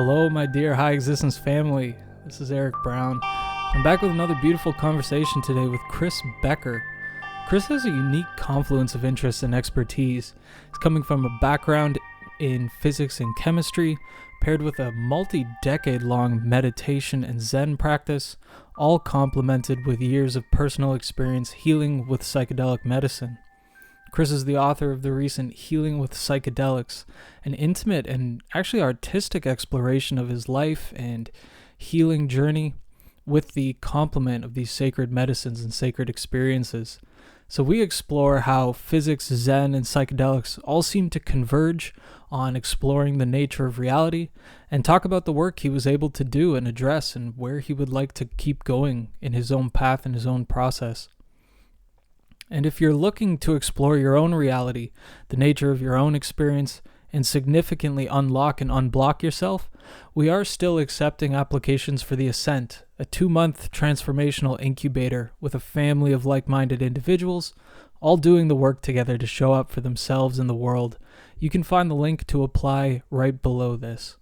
Hello, my dear High Existence family. This is Eric Brown. I'm back with another beautiful conversation today with Chris Becker. Chris has a unique confluence of interests and expertise. He's coming from a background in physics and chemistry, paired with a multi-decade-long meditation and Zen practice, all complemented with years of personal experience healing with psychedelic medicine. Chris is the author of the recent Healing with Psychedelics, an intimate and actually artistic exploration of his life and healing journey with the complement of these sacred medicines and sacred experiences. So we explore how physics, Zen, and psychedelics all seem to converge on exploring the nature of reality and talk about the work he was able to do and address and where he would like to keep going in his own path and his own process. And if you're looking to explore your own reality, the nature of your own experience, and significantly unlock and unblock yourself, we are still accepting applications for The Ascent, a 2-month transformational incubator with a family of like-minded individuals, all doing the work together to show up for themselves in the world. You can find the link to apply right below this.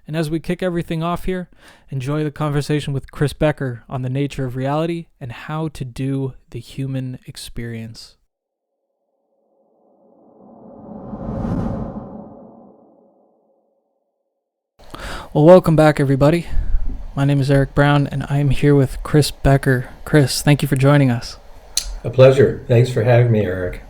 And as we kick everything off here, enjoy the conversation with Chris Becker on the nature of reality and how to do the human experience. Well, welcome back, everybody. My name is Eric Brown, and I'm here with Chris Becker. Chris, thank you for joining us. A pleasure. Thanks for having me, Eric.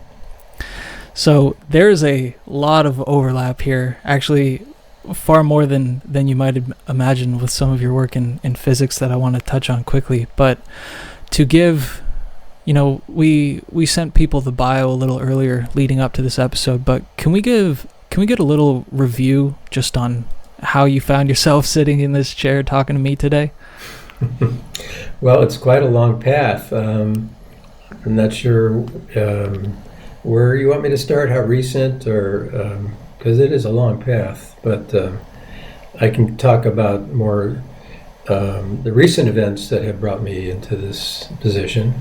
So there's a lot of overlap here, actually far more than you might imagine with some of your work in physics that I want to touch on quickly. But to give, we sent people the bio a little earlier leading up to this episode, but can we get a little review just on how you found yourself sitting in this chair talking to me today? Well, it's quite a long path. I'm not sure where you want me to start, how recent, or because it is a long path. But I can talk about more the recent events that have brought me into this position.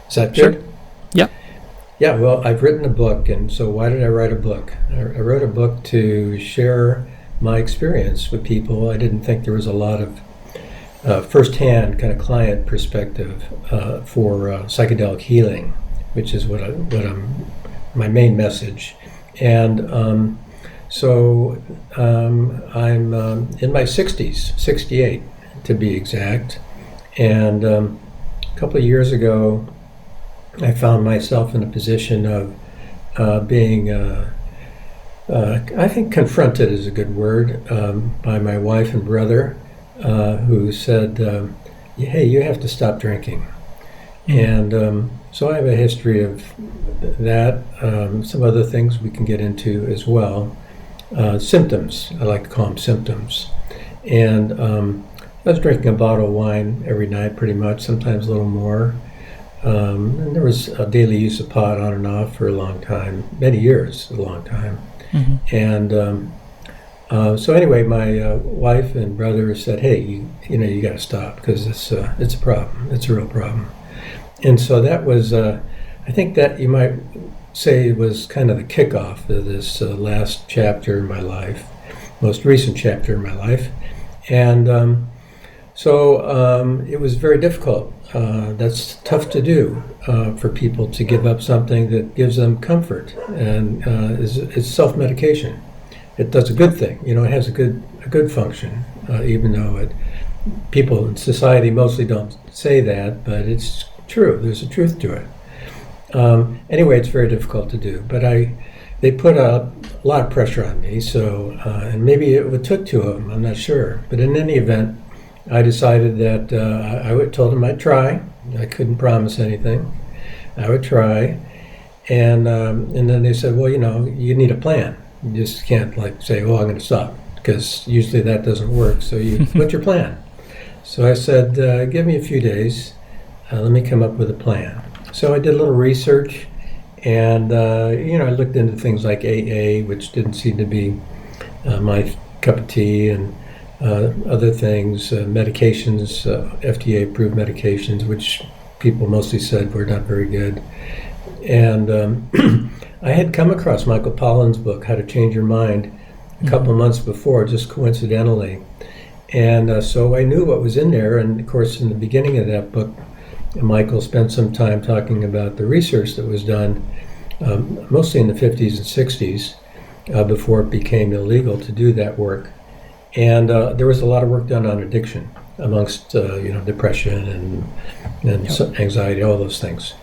Is that good? Sure. Yeah. Yeah, well, I've written a book, and so why did I write a book? I wrote a book to share my experience with people. I didn't think there was a lot of first-hand kind of client perspective for psychedelic healing, which is what I'm my main message. And so I'm in my 60s, 68 to be exact. And a couple of years ago, I found myself in a position of being I think confronted is a good word, by my wife and brother, who said, hey, you have to stop drinking. And so I have a history of that, some other things we can get into as well. Symptoms, I like to call them symptoms. And I was drinking a bottle of wine every night pretty much, sometimes a little more. And there was a daily use of pot on and off for a long time, many years, a long time. Mm-hmm. And so anyway, my wife and brother said, hey, you got to stop because it's a problem. It's a real problem. And so that was, I think that you might say was kind of the kickoff of this last chapter in my life, most recent chapter in my life. And so it was very difficult. That's tough to do for people to give up something that gives them comfort, and it's self-medication. It does a good thing, it has a good function, even though people in society mostly don't say that, but it's true. There's a truth to it. Anyway, it's very difficult to do, but they put a lot of pressure on me. So, and maybe it took two of them. I'm not sure, but in any event, I decided that I told them I'd try. I couldn't promise anything. I would try, and then they said, well, you need a plan. You just can't say, oh, I'm going to stop, because usually that doesn't work. So what's your plan? So I said, give me a few days. Let me come up with a plan. So I did a little research, and I looked into things like AA, which didn't seem to be my cup of tea, and other things, medications, FDA-approved medications, which people mostly said were not very good. And I had come across Michael Pollan's book, How to Change Your Mind, a couple of months before, just coincidentally. And so I knew what was in there. And of course, in the beginning of that book, Michael spent some time talking about the research that was done, mostly in the 50s and 60s, before it became illegal to do that work. And there was a lot of work done on addiction, amongst depression and anxiety, all those things.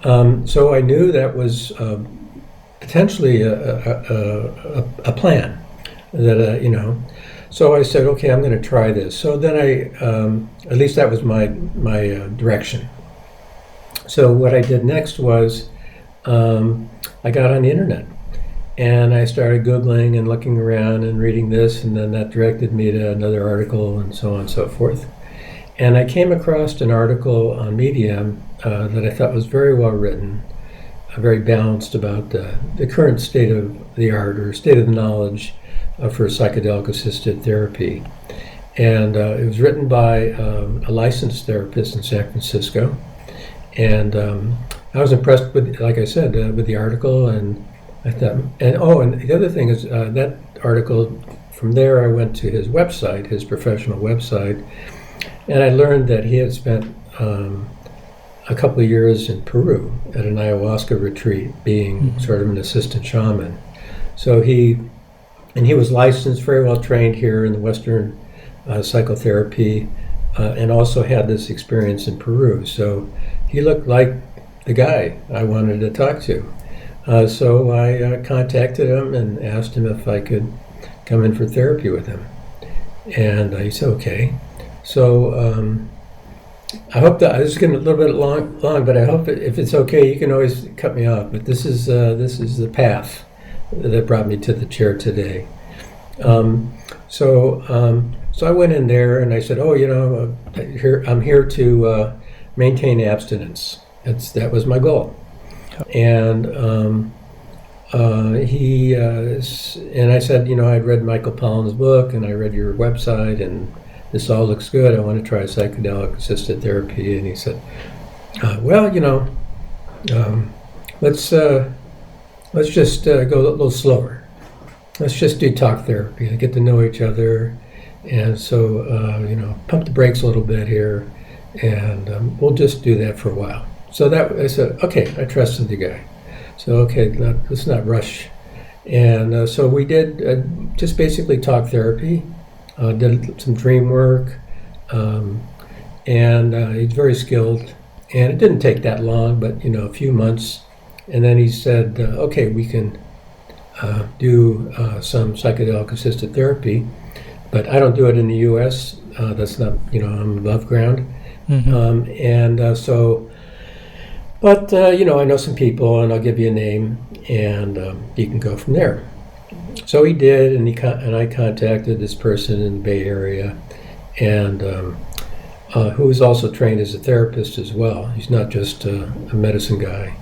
So I knew that was potentially a plan that So I said, okay, I'm going to try this. So then at least that was my direction. So what I did next was I got on the internet. And I started Googling and looking around and reading this, and then that directed me to another article and so on and so forth. And I came across an article on Medium that I thought was very well written, very balanced about the current state of the art or state of the knowledge for psychedelic assisted therapy. And it was written by a licensed therapist in San Francisco. And I was impressed with, like I said, with the article, and I thought, and the other thing is that article, from there I went to his website, his professional website, and I learned that he had spent a couple of years in Peru at an ayahuasca retreat, being sort of an assistant shaman. So he was licensed, very well trained here in the Western psychotherapy, and also had this experience in Peru. So he looked like the guy I wanted to talk to. So I contacted him and asked him if I could come in for therapy with him. And he said, okay. So I hope that this is getting a little bit long, but I hope if it's okay, you can always cut me off. But this is the path that brought me to the chair today. So I went in there and I said, I'm here to maintain abstinence. That was my goal. And and I said, I'd read Michael Pollan's book and I read your website, and this all looks good. I want to try psychedelic assisted therapy. And he said, let's just go a little slower. Let's just do talk therapy and get to know each other. And so, pump the brakes a little bit here, and we'll just do that for a while. So I said, okay, I trusted the guy. So, okay, let's not rush. And so we did just basically talk therapy, did some dream work, and he's very skilled. And it didn't take that long, but, a few months. And then he said, okay, we can do some psychedelic assisted therapy, but I don't do it in the U.S. That's not, I'm above ground. But I know some people, and I'll give you a name, and you can go from there. So he did, and I contacted this person in the Bay Area, and who is also trained as a therapist as well. He's not just a medicine guy.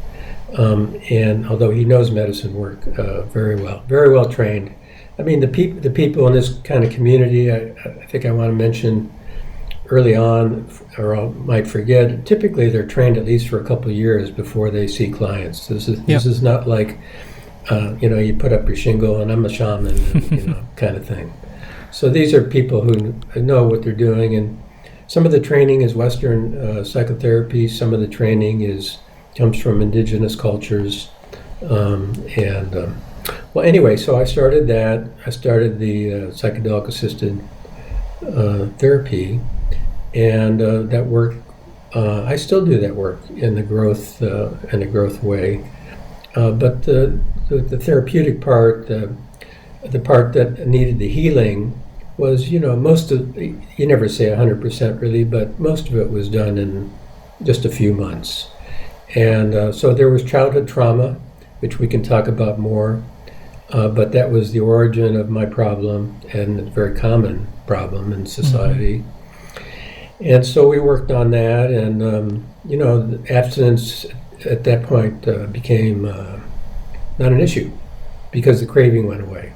And although he knows medicine work very well trained. I mean, the people in this kind of community, I think I want to mention early on, or I might forget, typically they're trained at least for a couple of years before they see clients. This is not like, you put up your shingle and I'm a shaman, and, kind of thing. So these are people who know what they're doing, and some of the training is Western psychotherapy, some of the training comes from indigenous cultures, well, anyway, so I started that. I started the psychedelic assisted therapy, and that work, I still do that work in the growth way. But the therapeutic part, the part that needed the healing, was most of, you never say 100% really, but most of it was done in just a few months. And so there was childhood trauma, which we can talk about more, but that was the origin of my problem, and a very common problem in society. And so we worked on that, and the abstinence at that point became not an issue, because the craving went away,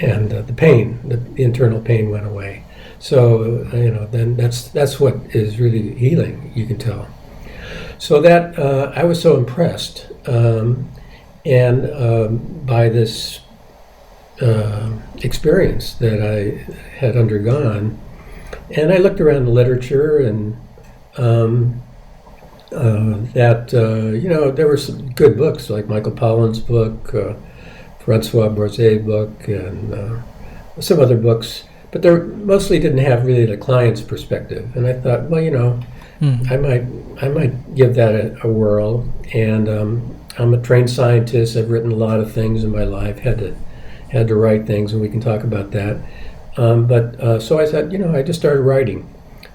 and the pain, the internal pain went away. So then that's what is really healing, you can tell. So that I was so impressed, and by this experience that I had undergone. And I looked around the literature, and there were some good books, like Michael Pollan's book, Francois Bourget's book, and some other books, but they mostly didn't have really the client's perspective. And I thought, well, I might give that a whirl. And I'm a trained scientist. I've written a lot of things in my life. Had to write things, and we can talk about that. So I thought, I just started writing.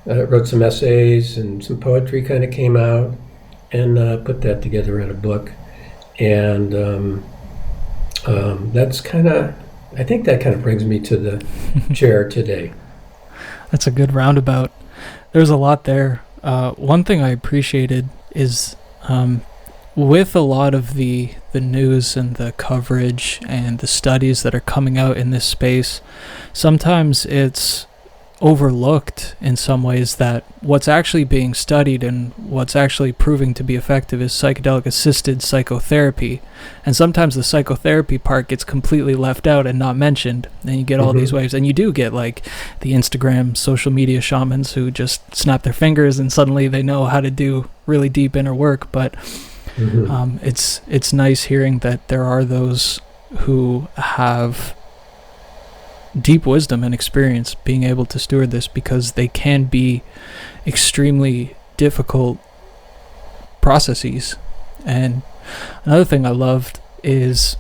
Wrote some essays, and some poetry kind of came out, and put that together in a book. And I think that kind of brings me to the chair today. That's a good roundabout. There's a lot there. One thing I appreciated is with a lot of the news and the coverage and the studies that are coming out in this space, sometimes it's overlooked in some ways that what's actually being studied and what's actually proving to be effective is psychedelic assisted psychotherapy. And sometimes the psychotherapy part gets completely left out and not mentioned. And you get all these waves, and you do get like the Instagram social media shamans who just snap their fingers and suddenly they know how to do really deep inner work. But it's nice hearing that there are those who have deep wisdom and experience being able to steward this, because they can be extremely difficult processes. And another thing I loved is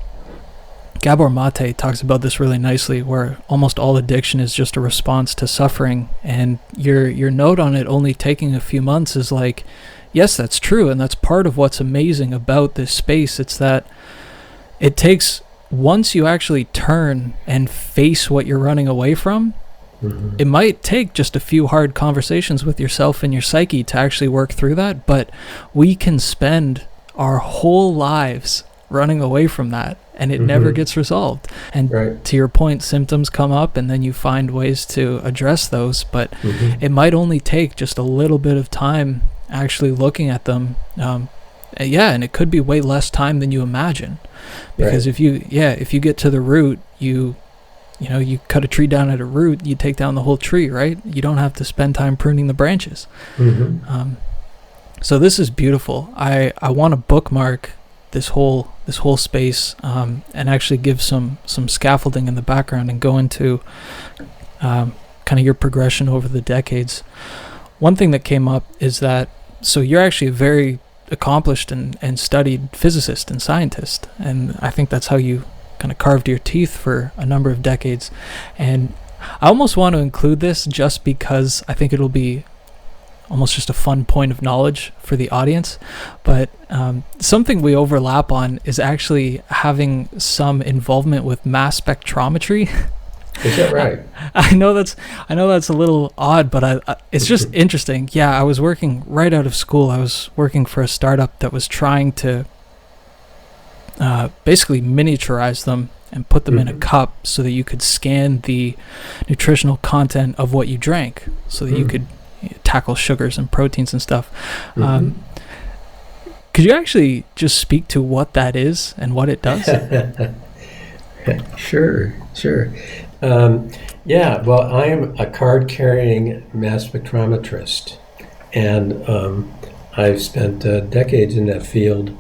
Gabor Mate talks about this really nicely, where almost all addiction is just a response to suffering. And your note on it only taking a few months is like, yes, that's true, and that's part of what's amazing about this space. It's that it takes, once you actually turn and face what you're running away from, it might take just a few hard conversations with yourself and your psyche to actually work through that, but we can spend our whole lives running away from that, and it never gets resolved. And to your point, symptoms come up, and then you find ways to address those, but it might only take just a little bit of time actually looking at them. And it could be way less time than you imagine, because if you get to the root, you cut a tree down at a root, you take down the whole tree, right? You don't have to spend time pruning the branches. So this is beautiful. I want to bookmark this whole space, and actually give some scaffolding in the background and go into kind of your progression over the decades. One thing that came up is that, so you're actually a very accomplished and studied physicist and scientist, and I think that's how you kind of carved your teeth for a number of decades. And I almost want to include this just because I think it'll be almost just a fun point of knowledge for the audience, but something we overlap on is actually having some involvement with mass spectrometry. Is that right? I know that's a little odd, but it's just interesting. Yeah, I was working right out of school. I was working for a startup that was trying to basically miniaturize them and put them in a cup so that you could scan the nutritional content of what you drank, so that you could tackle sugars and proteins and stuff. Could you actually just speak to what that is and what it does? Sure. Well, I am a card-carrying mass spectrometrist, and I've spent decades in that field,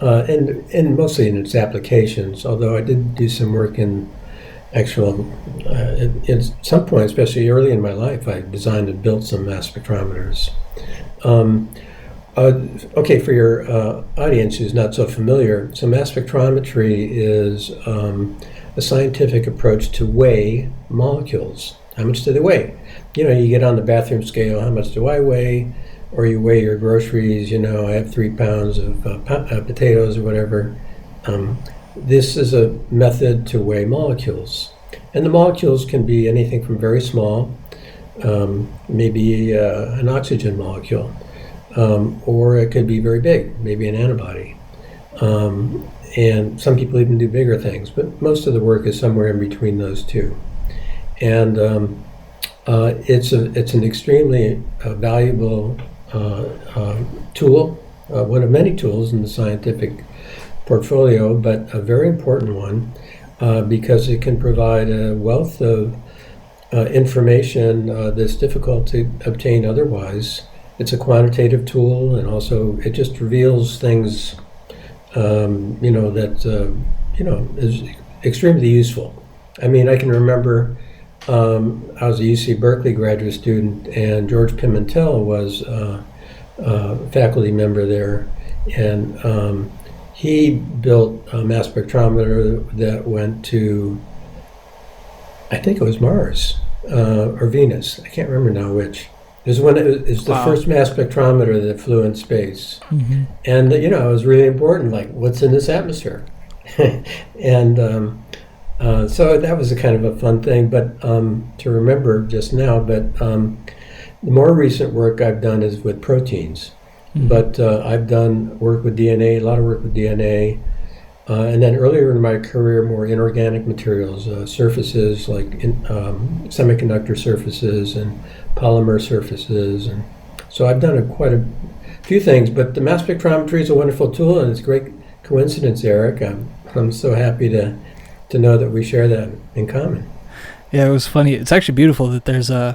and mostly in its applications, although I did do some work in actual, at some point, especially early in my life, I designed and built some mass spectrometers. Okay, for your audience who's not so familiar, so mass spectrometry is a scientific approach to weigh molecules. How much do they weigh? You get on the bathroom scale, how much do I weigh? Or you weigh your groceries, I have 3 pounds of potatoes or whatever. This is a method to weigh molecules. And the molecules can be anything from very small, maybe an oxygen molecule, or it could be very big, maybe an antibody. And some people even do bigger things, but most of the work is somewhere in between those two. And it's an extremely valuable tool, one of many tools in the scientific portfolio, but a very important one. because it can provide a wealth of information that's difficult to obtain otherwise. It's a quantitative tool, and also it just reveals things, that is extremely useful. I mean, I can remember I was a UC Berkeley graduate student, and George Pimentel was a faculty member there, and he built a mass spectrometer that went to, I think it was Mars or Venus. I can't remember now which. It was the first mass spectrometer that flew in space. Mm-hmm. And, it was really important, like, what's in this atmosphere? And so that was a kind of a fun thing, but to remember just now. But the more recent work I've done is with proteins. Mm-hmm. But I've done work with DNA, a lot of work with DNA. And then earlier in my career, more inorganic materials, surfaces like semiconductor surfaces and polymer surfaces. And so I've done quite a few things, but the mass spectrometry is a wonderful tool, and it's a great coincidence, Eric. I'm so happy to know that we share that in common. Yeah, it was funny. It's actually beautiful that there's I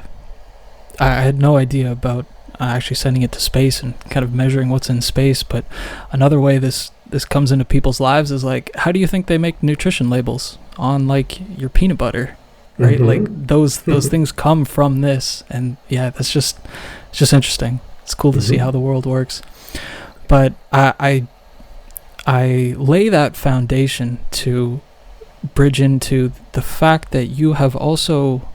had no idea about actually sending it to space and kind of measuring what's in space, but another way this comes into people's lives is like, how do you think they make nutrition labels on like your peanut butter, right? Mm-hmm. Like those things come from this, and yeah, it's just interesting. It's cool to see how the world works. But I lay that foundation to bridge into the fact that you have also,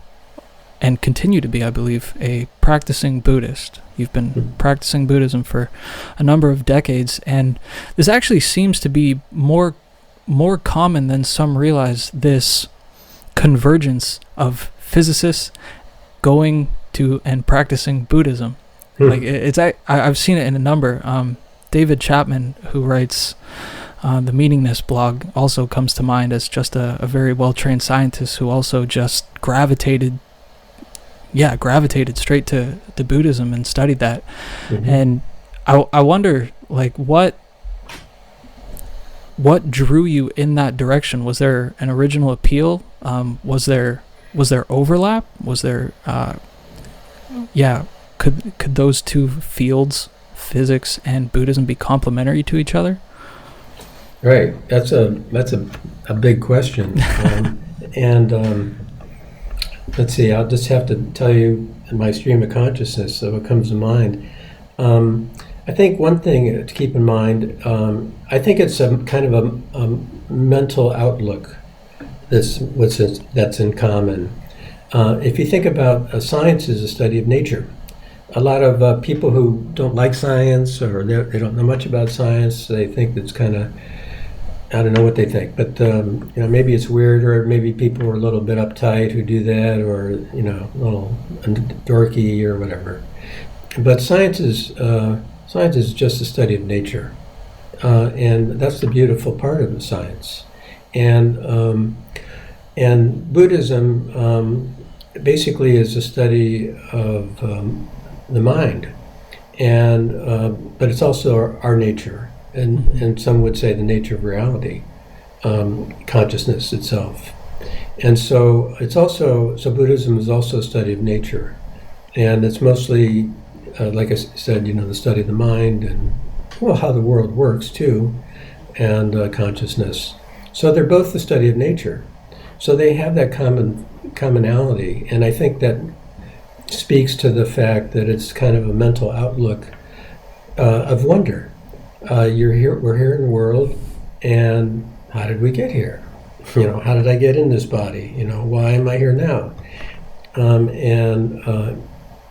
and continue to be, I believe, a practicing Buddhist. You've been practicing Buddhism for a number of decades, and this actually seems to be more common than some realize, this convergence of physicists going to and practicing Buddhism. Like I've seen it in a number. David Chapman, who writes the Meaningness blog, also comes to mind as just a very well-trained scientist who also just gravitated straight to Buddhism and studied that. Mm-hmm. And I wonder, like, what drew you in that direction? Was there an original appeal? Was there overlap? Was there could those two fields, physics and Buddhism, be complementary to each other? Right. That's a big question. Let's see, I'll just have to tell you my stream of consciousness, so what comes to mind. I think one thing to keep in mind, I think it's a kind of a mental outlook that's in common. If you think about science as a study of nature, a lot of people who don't like science, or they don't know much about science, they think it's kind of, I don't know what they think, but maybe it's weird, or maybe people are a little bit uptight who do that, or a little dorky or whatever. But science is just a study of nature, and that's the beautiful part of the science. And Buddhism basically is a study of the mind, and but it's also our nature. And some would say the nature of reality, consciousness itself. And so Buddhism is also a study of nature. And it's mostly, like I said, the study of the mind and, how the world works too, and consciousness. So they're both the study of nature. So they have that commonality. And I think that speaks to the fact that it's kind of a mental outlook of wonder. We're here in the world, and how did we get here? How did I get in this body? Why am I here now?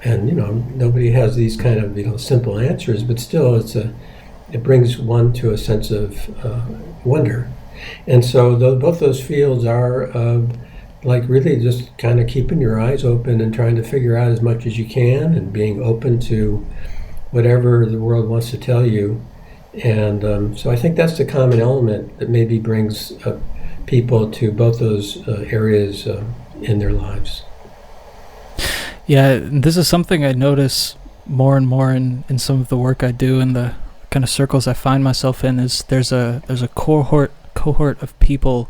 Nobody has these kind of simple answers, but still it brings one to a sense of wonder. And so both those fields are like really just kind of keeping your eyes open and trying to figure out as much as you can, and being open to whatever the world wants to tell you. And so I think that's the common element that maybe brings people to both those areas in their lives. Yeah, this is something I notice more and more in some of the work I do, and the kind of circles I find myself in, is there's a cohort of people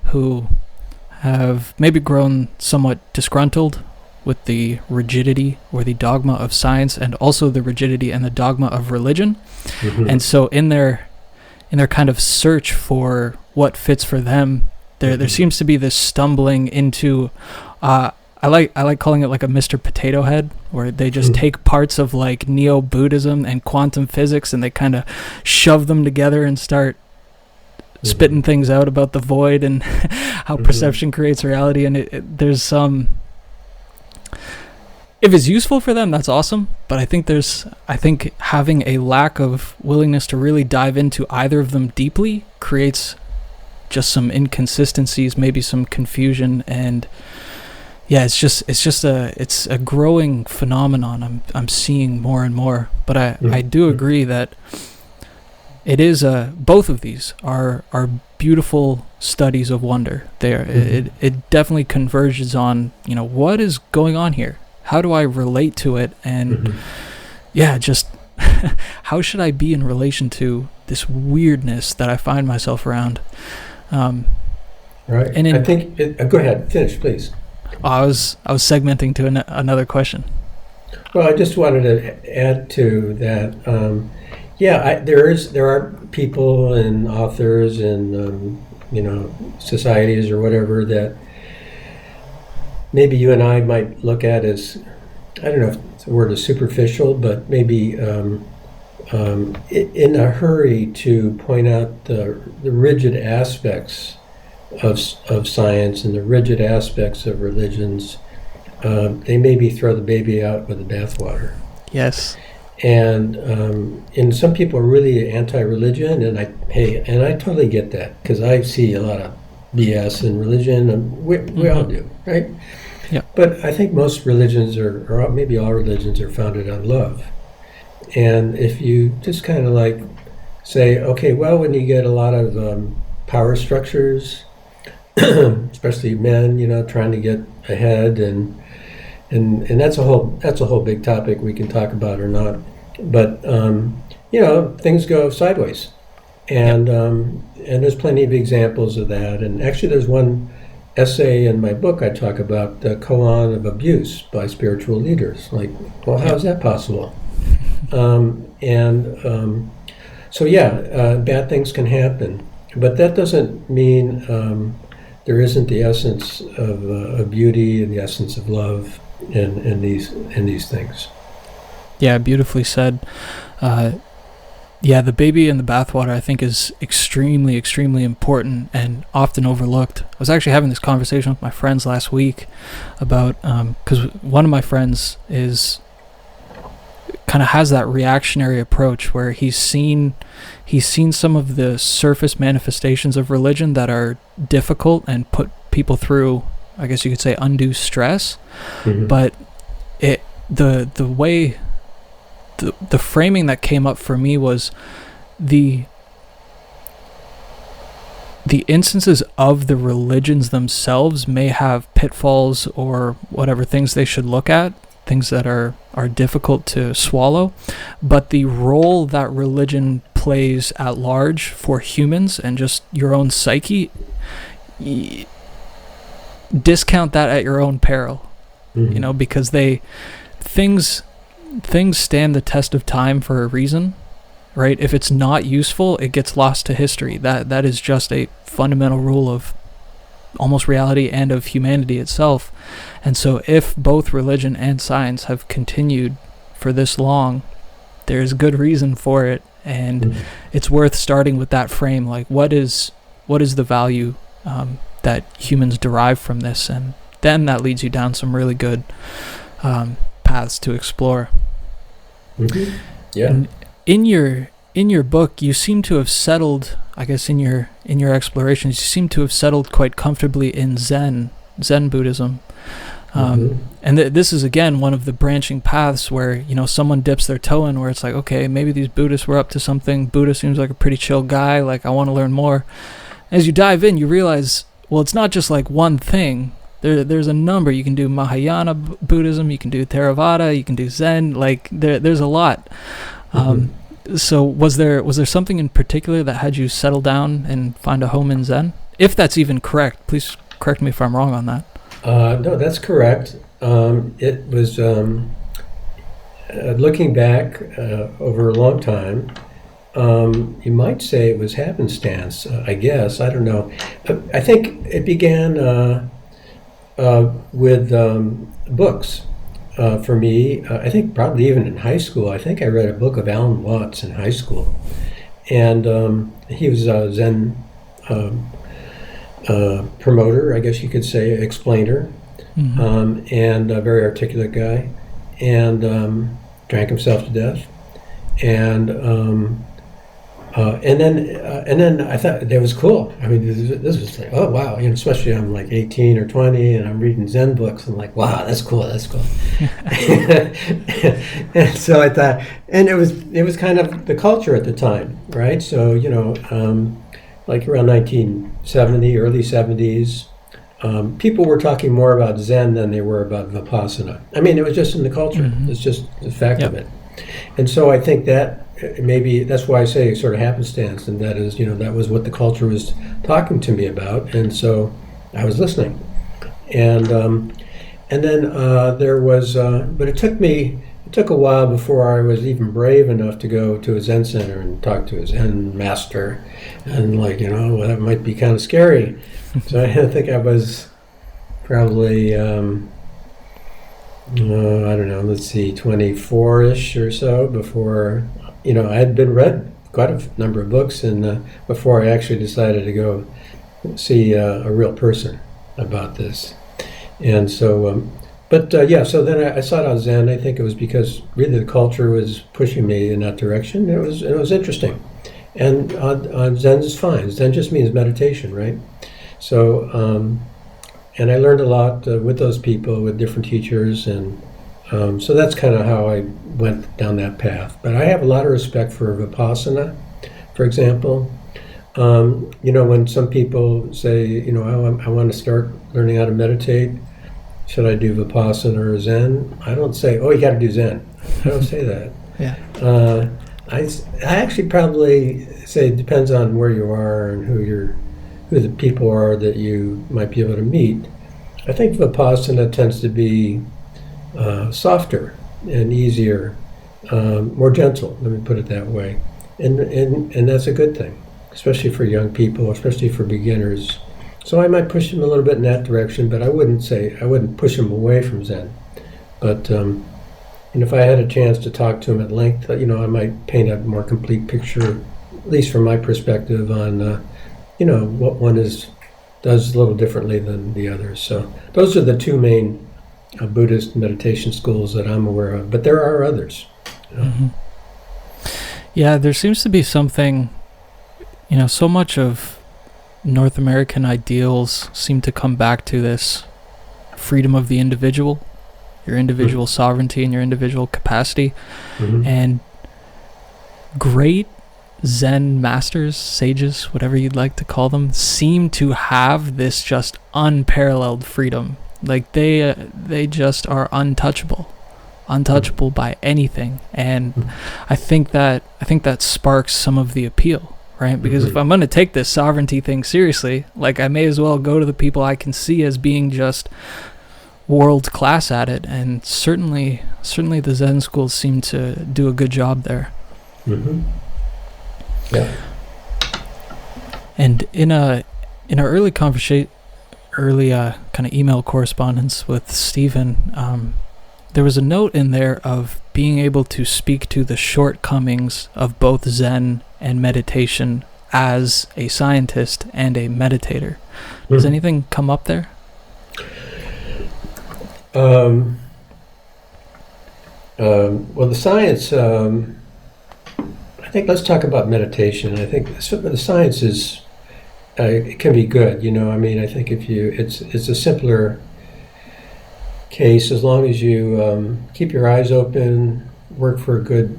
who have maybe grown somewhat disgruntled with the rigidity or the dogma of science, and also the rigidity and the dogma of religion. And so in their kind of search for what fits for them, there seems to be this stumbling into I like calling it like a Mr. Potato Head, where they just take parts of like neo-Buddhism and quantum physics and they kind of shove them together and start spitting things out about the void and how perception creates reality. And there's some, if it's useful for them, that's awesome. But I think having a lack of willingness to really dive into either of them deeply creates just some inconsistencies, maybe some confusion, and yeah, it's a growing phenomenon. I'm seeing more and more, but I do agree that it is both of these are beautiful studies of wonder. It definitely converges on, what is going on here? How do I relate to it? And just how should I be in relation to this weirdness that I find myself around? Right. And I think go ahead, finish, please. I was segmenting to another question. Well, I just wanted to add to that. There are people and authors and societies or whatever that maybe you and I might look at as, I don't know if the word is superficial, but maybe in a hurry to point out the rigid aspects of science and the rigid aspects of religions. They maybe throw the baby out with the bathwater. Yes. And some people are really anti-religion, and I totally get that, because I see a lot of BS in religion, and we all do, right? Yeah. But I think most religions or maybe all religions are founded on love. And if you just kind of like say, okay, well, when you get a lot of power structures, especially men, trying to get ahead, and that's a whole big topic we can talk about or not. But things go sideways, and there's plenty of examples of that. And actually, there's one essay in my book I talk about the koan of abuse by spiritual leaders. Like, well, how is that possible? Bad things can happen, but that doesn't mean there isn't the essence of beauty and the essence of love in these things. Yeah, beautifully said. The baby in the bathwater, I think, is extremely, extremely important and often overlooked. I was actually having this conversation with my friends last week about, because one of my friends kind of has that reactionary approach where he's seen some of the surface manifestations of religion that are difficult and put people through, I guess you could say, undue stress. But the way the framing that came up for me was the instances of the religions themselves may have pitfalls or whatever things they should look at, things that are difficult to swallow, but the role that religion plays at large for humans and just your own psyche, discount that at your own peril, because things stand the test of time for a reason, right? If it's not useful, it gets lost to history. That is just a fundamental rule of almost reality and of humanity itself. And so if both religion and science have continued for this long, there's good reason for it, and it's worth starting with that frame. Like, what is the value that humans derive from this? And then that leads you down some really good paths to explore. Yeah. And in your book, you seem to have settled, I guess, in your explorations, you seem to have settled quite comfortably in Zen Buddhism. And this is, again, one of the branching paths where, someone dips their toe in, where it's like, okay, maybe these Buddhists were up to something. Buddha seems like a pretty chill guy. Like, I want to learn more. As you dive in, you realize, well, it's not just like one thing. There's a number. You can do Mahayana Buddhism, you can do Theravada, you can do Zen. Like, there's a lot. So was there something in particular that had you settle down and find a home in Zen? If that's even correct, please Correct me if I'm wrong on that. No, that's correct. It was, looking back over a long time, you might say it was happenstance, I guess. I don't know. I think it began with books. For me, I think probably even in high school. I think I read a book of Alan Watts in high school. And he was a Zen promoter, I guess you could say, explainer, and a very articulate guy, and drank himself to death. And then I thought that was cool. I mean, this was like, oh wow, especially I'm like 18 or 20, and I'm reading Zen books. I'm like, wow, that's cool. And so I thought, and it was kind of the culture at the time, right? So like around 1970, early 70s, people were talking more about Zen than they were about Vipassana. I mean, it was just in the culture. It's just the fact of it. And so I think that maybe that's why I say sort of happenstance, and that is, that was what the culture was talking to me about, and so I was listening. And then there was, but it took a while before I was even brave enough to go to a Zen center and talk to a Zen master, and well, that might be kind of scary. So I think I was probably, I don't know, let's see, 24-ish or so before, I had read quite a number of books, and before I actually decided to go see a real person about this. And so, so then I sought out Zen. I think it was because really the culture was pushing me in that direction. It was interesting. And Zen is fine. Zen just means meditation, right? So, and I learned a lot with those people, with different teachers, and so that's kind of how I went down that path. But I have a lot of respect for Vipassana, for example. When some people say, I want to start learning how to meditate, should I do Vipassana or Zen? I don't say, oh, you got to do Zen. I don't say that. Yeah. I actually probably say it depends on where you are and who the people are that you might be able to meet. I think Vipassana tends to be softer and easier, more gentle, let me put it that way. And that's a good thing, especially for young people, especially for beginners. So I might push them a little bit in that direction, but I wouldn't push them away from Zen. But if I had a chance to talk to them at length, I might paint a more complete picture, at least from my perspective, on what one does a little differently than the others. So those are the two main Buddhist meditation schools that I'm aware of, but there are others. Yeah, there seems to be something, so much of North American ideals seem to come back to this freedom of the individual, your individual sovereignty and your individual capacity. And great Zen masters, sages, whatever you'd like to call them, seem to have this just unparalleled freedom. Like they just are untouchable by anything. And I think that sparks some of the appeal, right? Because if I'm going to take this sovereignty thing seriously, I may as well go to the people I can see as being just world class at it. And certainly the Zen schools seem to do a good job there. Yeah. And in our early conversation, kind of email correspondence with Stephen, there was a note in there of being able to speak to the shortcomings of both Zen and meditation as a scientist and a meditator. Does anything come up there? Well, the science, I think let's talk about meditation. I think the science is, it can be good, I think it's a simpler case as long as you keep your eyes open, work for a good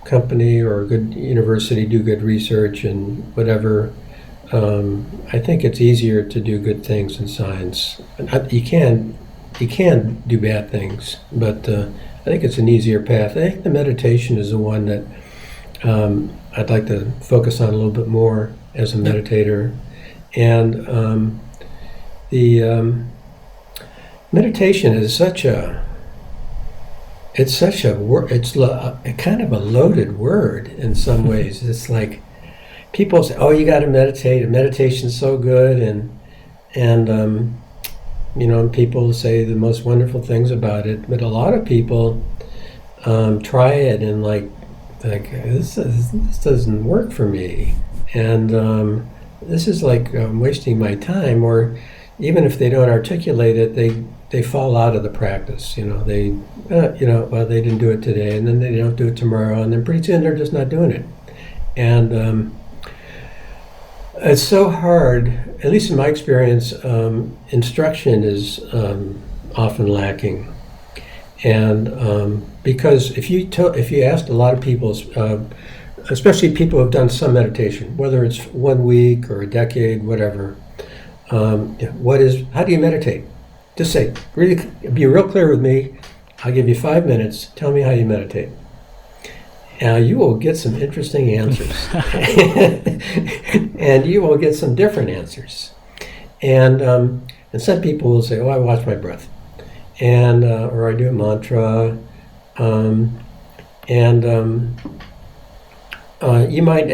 company or a good university, do good research and whatever. I think it's easier to do good things in science. You can do bad things, but I think it's an easier path. I think the meditation is the one that I'd like to focus on a little bit more as a meditator. And the meditation is a kind of a loaded word in some ways. It's like people say, "Oh, you got to meditate. And meditation's so good," and people say the most wonderful things about it. But a lot of people try it and like this doesn't work for me, and this is like wasting my time. Or even if they don't articulate it, they fall out of the practice. They they didn't do it today, and then they don't do it tomorrow, and then pretty soon they're just not doing it. And it's so hard, at least in my experience. Instruction is often lacking, and because if you asked a lot of people, especially people who have done some meditation, whether it's 1 week or a decade, whatever, how do you meditate? Just say, really, be real clear with me. I'll give you 5 minutes. Tell me how you meditate. You will get some interesting answers. And you will get some different answers. And some people will say, "Oh, I watch my breath," or I do a mantra, you might.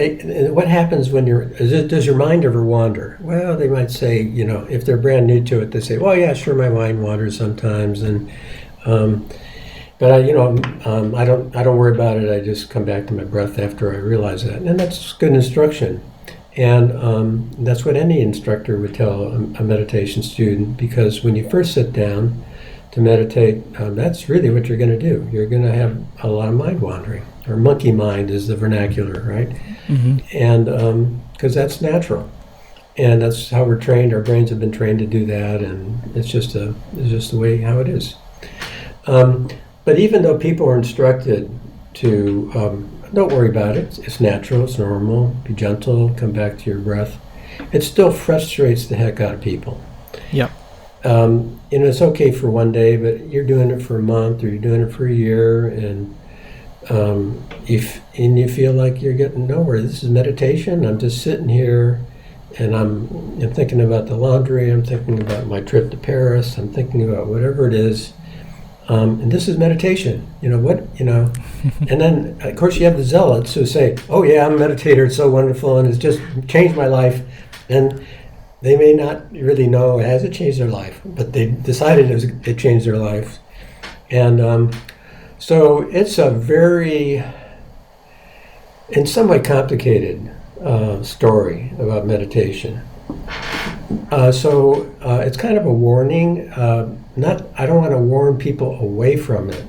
What happens when does your mind ever wander? Well, they might say, if they're brand new to it, they say, "Well, yeah, sure, my mind wanders sometimes," but I don't worry about it. I just come back to my breath after I realize that, and that's good instruction. And that's what any instructor would tell a meditation student, because when you first sit down to meditate, that's really what you're going to do. You're going to have a lot of mind wandering, or monkey mind is the vernacular, right? Mm-hmm. And because that's natural, and that's how we're trained. Our brains have been trained to do that, and it's just the way how it is. But even though people are instructed to don't worry about it, it's natural, it's normal, be gentle, come back to your breath, it still frustrates the heck out of people. Yeah. It's okay for 1 day, but you're doing it for a month, or you're doing it for a year, and you feel like you're getting nowhere. This is meditation. I'm just sitting here, and I'm thinking about the laundry. I'm thinking about my trip to Paris. I'm thinking about whatever it is. And this is meditation. And then of course you have the zealots who say, "Oh yeah, I'm a meditator. It's so wonderful, and it's just changed my life." And they may not really know, has it changed their life, but they decided it changed their life. And so it's a very, in some way, complicated story about meditation. So it's kind of a warning. I don't want to warn people away from it,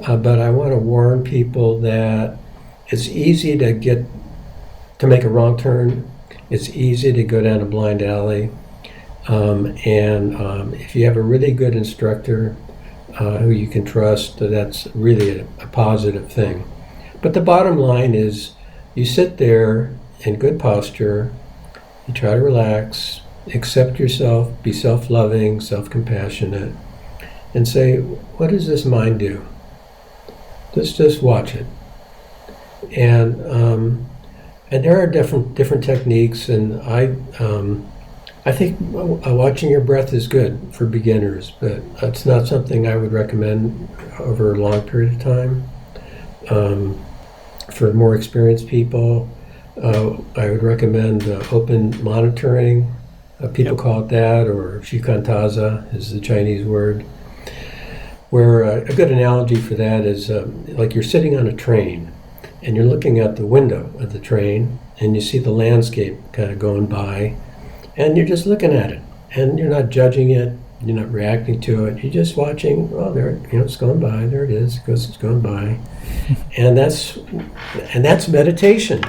but I want to warn people that it's easy to make a wrong turn. It's easy to go down a blind alley, and if you have a really good instructor who you can trust, that's really a positive thing. But the bottom line is, you sit there in good posture, you try to relax, accept yourself, be self-loving, self-compassionate, and say, "What does this mind do?" Just watch it. And there are different techniques, and I think watching your breath is good for beginners, but it's not something I would recommend over a long period of time. For more experienced people, I would recommend open monitoring. People call it that, or shikantaza is the Chinese word, where a good analogy for that is like you're sitting on a train, and you're looking out the window of the train, and you see the landscape kind of going by, and you're just looking at it, and you're not judging it, you're not reacting to it, you're just watching. Oh, there, it's going by, there it is, it's going by. And that's meditation.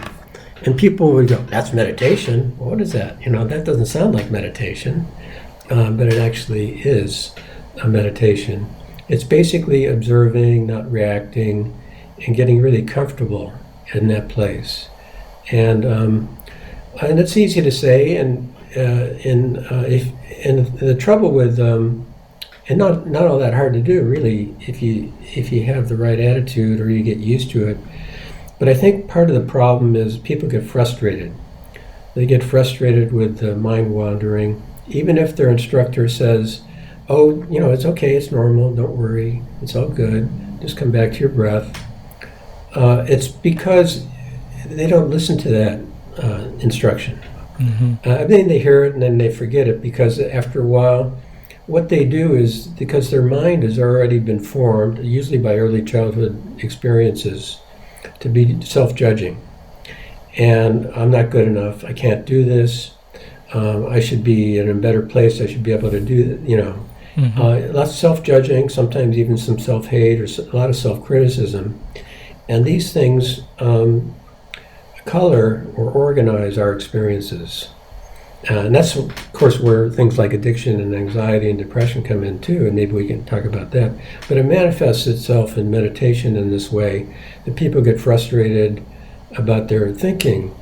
And people would go, "That's meditation? What is that? That doesn't sound like meditation." But it actually is a meditation. It's basically observing, not reacting, and getting really comfortable in that place. And it's easy to say, and the trouble with and not all that hard to do, really, if you have the right attitude or you get used to it. But I think part of the problem is people get frustrated. They get frustrated with the mind wandering, even if their instructor says, oh, it's okay, it's normal, don't worry, it's all good, just come back to your breath, it's because they don't listen to that instruction. I mean, they hear it and then they forget it, because after a while, what they do is, because their mind has already been formed, usually by early childhood experiences, to be self-judging. And I'm not good enough, I can't do this, I should be in a better place, I should be able to do, lots of self-judging, sometimes even some self-hate, or a lot of self-criticism. And these things color or organize our experiences. And that's, of course, where things like addiction and anxiety and depression come in too, and maybe we can talk about that. But it manifests itself in meditation in this way, that people get frustrated about their thinking,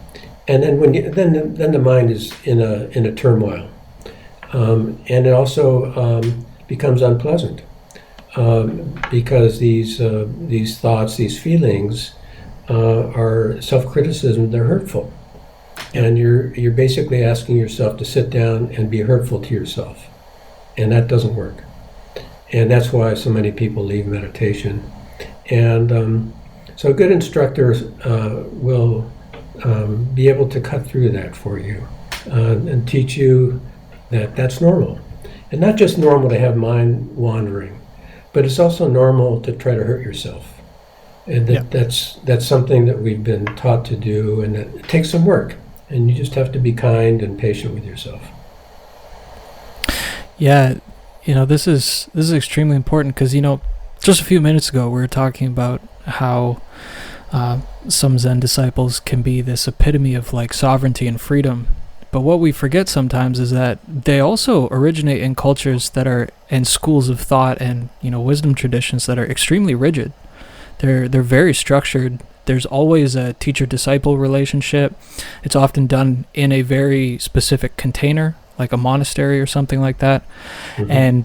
and then then the mind is in a turmoil, and it also becomes unpleasant, because these thoughts, these feelings, are self-criticism. They're hurtful. And you're basically asking yourself to sit down and be hurtful to yourself. And that doesn't work. And that's why so many people leave meditation. And so a good instructor will be able to cut through that for you and teach you that that's normal. And not just normal to have mind wandering, but it's also normal to try to hurt yourself. And that's something that we've been taught to do, and that it takes some work. And you just have to be kind and patient with yourself. Yeah, this is extremely important, because just a few minutes ago we were talking about how some Zen disciples can be this epitome of like sovereignty and freedom. But what we forget sometimes is that they also originate in cultures that are in schools of thought and wisdom traditions that are extremely rigid. They're very structured. There's always a teacher-disciple relationship. It's often done in a very specific container, like a monastery or something like that. And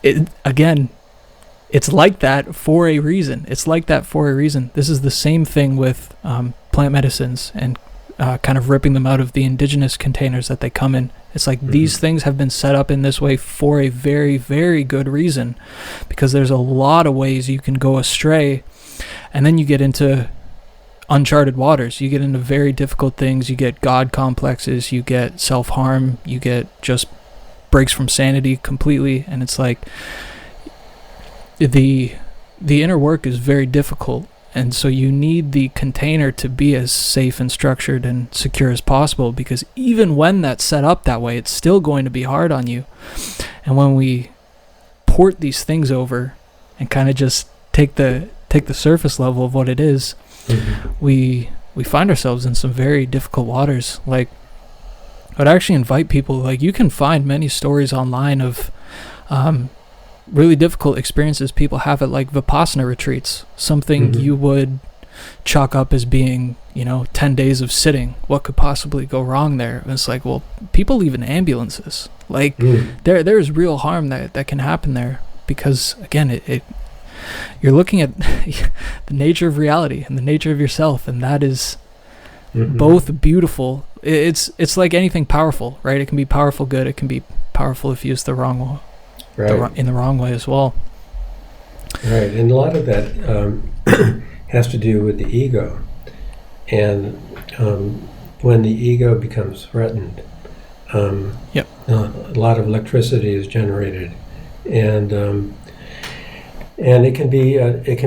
it's like that for a reason. This is the same thing with plant medicines and kind of ripping them out of the indigenous containers that they come in. It's like these things have been set up in this way for a very, very good reason, because there's a lot of ways you can go astray. And then you get into uncharted waters. You get into very difficult things. You get God complexes. You get self-harm. You get just breaks from sanity completely. And it's like the inner work is very difficult. And so you need the container to be as safe and structured and secure as possible, because even when that's set up that way, it's still going to be hard on you. And when we port these things over and kind of just take the surface level of what it is, we find ourselves in some very difficult waters. Like, I'd actually invite people, like, you can find many stories online of really difficult experiences people have at like Vipassana retreats, something you would chalk up as being 10 days of sitting. What could possibly go wrong there? And it's like, well, people leave in ambulances. Like, there's real harm that can happen there, because again, you're looking at the nature of reality and the nature of yourself, and that is both beautiful. It's like anything powerful, right? It can be powerful good. It can be powerful if used the wrong way, in the wrong way as well. Right, and a lot of that has to do with the ego, and when the ego becomes threatened, a lot of electricity is generated, and it can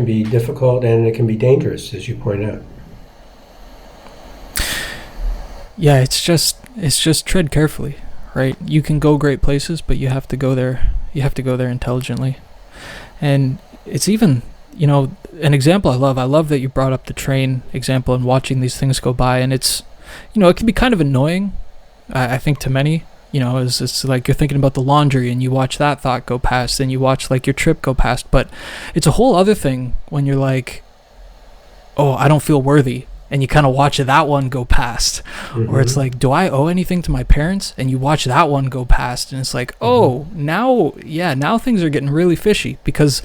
be difficult, and it can be dangerous, as you point out. Yeah, it's just tread carefully, right? You can go great places, but you have to go there. You have to go there intelligently. And it's even, an example I love that you brought up the train example and watching these things go by. And it's, it can be kind of annoying, I think, to many. It's like you're thinking about the laundry and you watch that thought go past, and you watch like your trip go past. But it's a whole other thing when you're like, oh, I don't feel worthy, and you kind of watch that one go past. Or it's like, do I owe anything to my parents? And you watch that one go past, and it's like, oh, now things are getting really fishy, because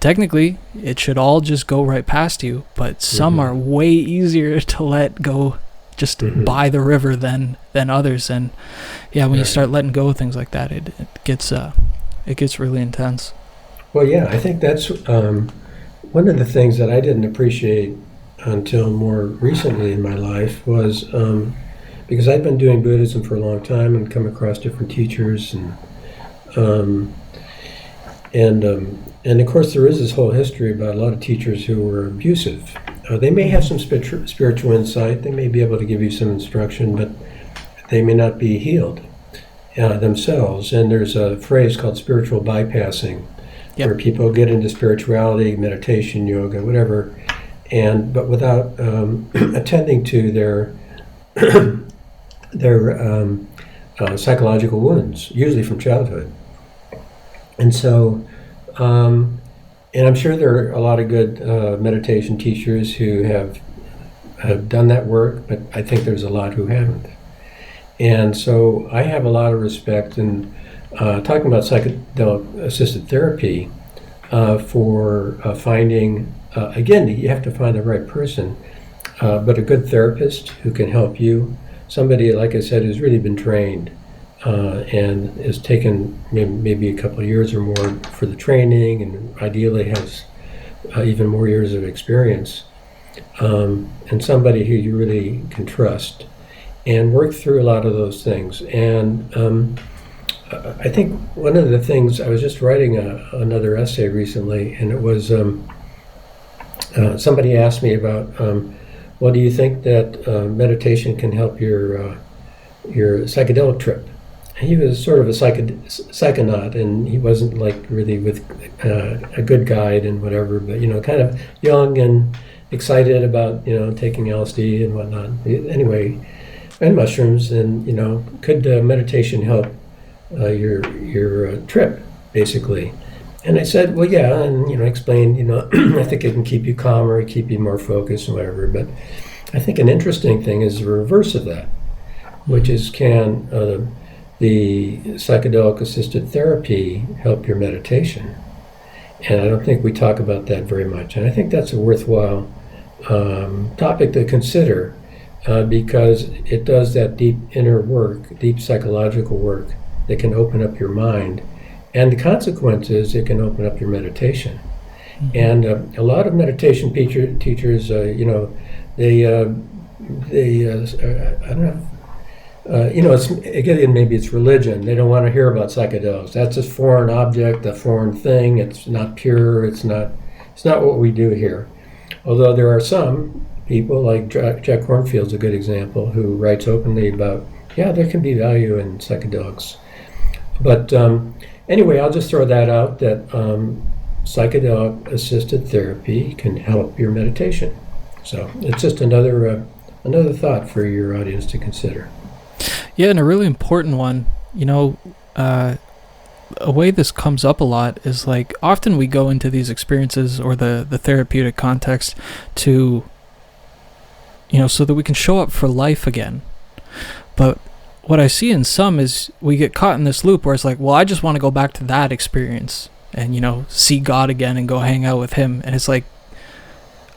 technically it should all just go right past you, but some are way easier to let go just by the river than others. And yeah, when you start letting go of things like that, it gets really intense. Well, yeah, I think that's one of the things that I didn't appreciate until more recently in my life was because I'd been doing Buddhism for a long time and come across different teachers, and of course there is this whole history about a lot of teachers who were abusive. They may have some spiritual insight, they may be able to give you some instruction, but they may not be healed themselves. And there's a phrase called spiritual bypassing, where people get into spirituality, meditation, yoga, whatever, but without attending to their psychological wounds, usually from childhood. And so, and I'm sure there are a lot of good meditation teachers who have done that work, but I think there's a lot who haven't. And so I have a lot of respect in talking about psychedelic assisted therapy for finding, again, you have to find the right person, but a good therapist who can help you. Somebody, like I said, who's really been trained and has taken maybe a couple of years or more for the training, and ideally has even more years of experience, and somebody who you really can trust and work through a lot of those things. And I think one of the things, I was just writing another essay recently, and it was somebody asked me about, well, do you think that meditation can help your psychedelic trip? And he was sort of a psychonaut, and he wasn't like really with a good guide and whatever, but kind of young and excited about taking LSD and whatnot. Anyway, and mushrooms, and could meditation help your trip, basically? And I said, well, yeah, and explained, I think it can keep you calmer, keep you more focused and whatever. But I think an interesting thing is the reverse of that, which is, can the psychedelic assisted therapy help your meditation? And I don't think we talk about that very much. And I think that's a worthwhile topic to consider, because it does that deep inner work, deep psychological work that can open up your mind. And the consequence is it can open up your meditation. And a lot of meditation teachers, I don't know, it's, again, maybe it's religion. They don't want to hear about psychedelics. That's a foreign object, a foreign thing. It's not pure. It's not what we do here. Although there are some people, like Jack Kornfield's a good example, who writes openly about, there can be value in psychedelics. But anyway, I'll just throw that out, that psychedelic assisted therapy can help your meditation. So it's just another thought for your audience to consider. Yeah, and a really important one. A way this comes up a lot is, like, often we go into these experiences or the therapeutic context to, so that we can show up for life again. But what I see in some is we get caught in this loop where it's like, well, I just want to go back to that experience and, see God again and go hang out with him. And it's like,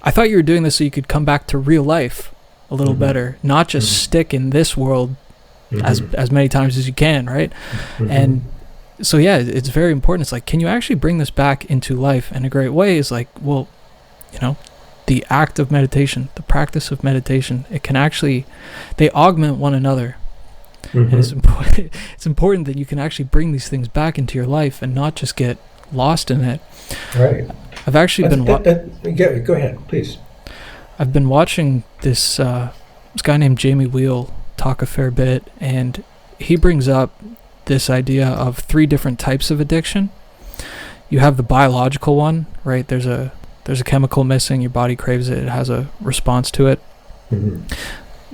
I thought you were doing this so you could come back to real life a little better, not just stick in this world as many times as you can, right? And so, yeah, it's very important. It's like, can you actually bring this back into life? And a great way is like, well, the act of meditation, the practice of meditation, it can actually, they augment one another. And it's important that you can actually bring these things back into your life and not just get lost in it. Right. I've actually been... go ahead, please. I've been watching this guy named Jamie Wheel talk a fair bit, and he brings up this idea of 3 different types of addiction. You have the biological one, right? There's a chemical missing, your body craves it, it has a response to it.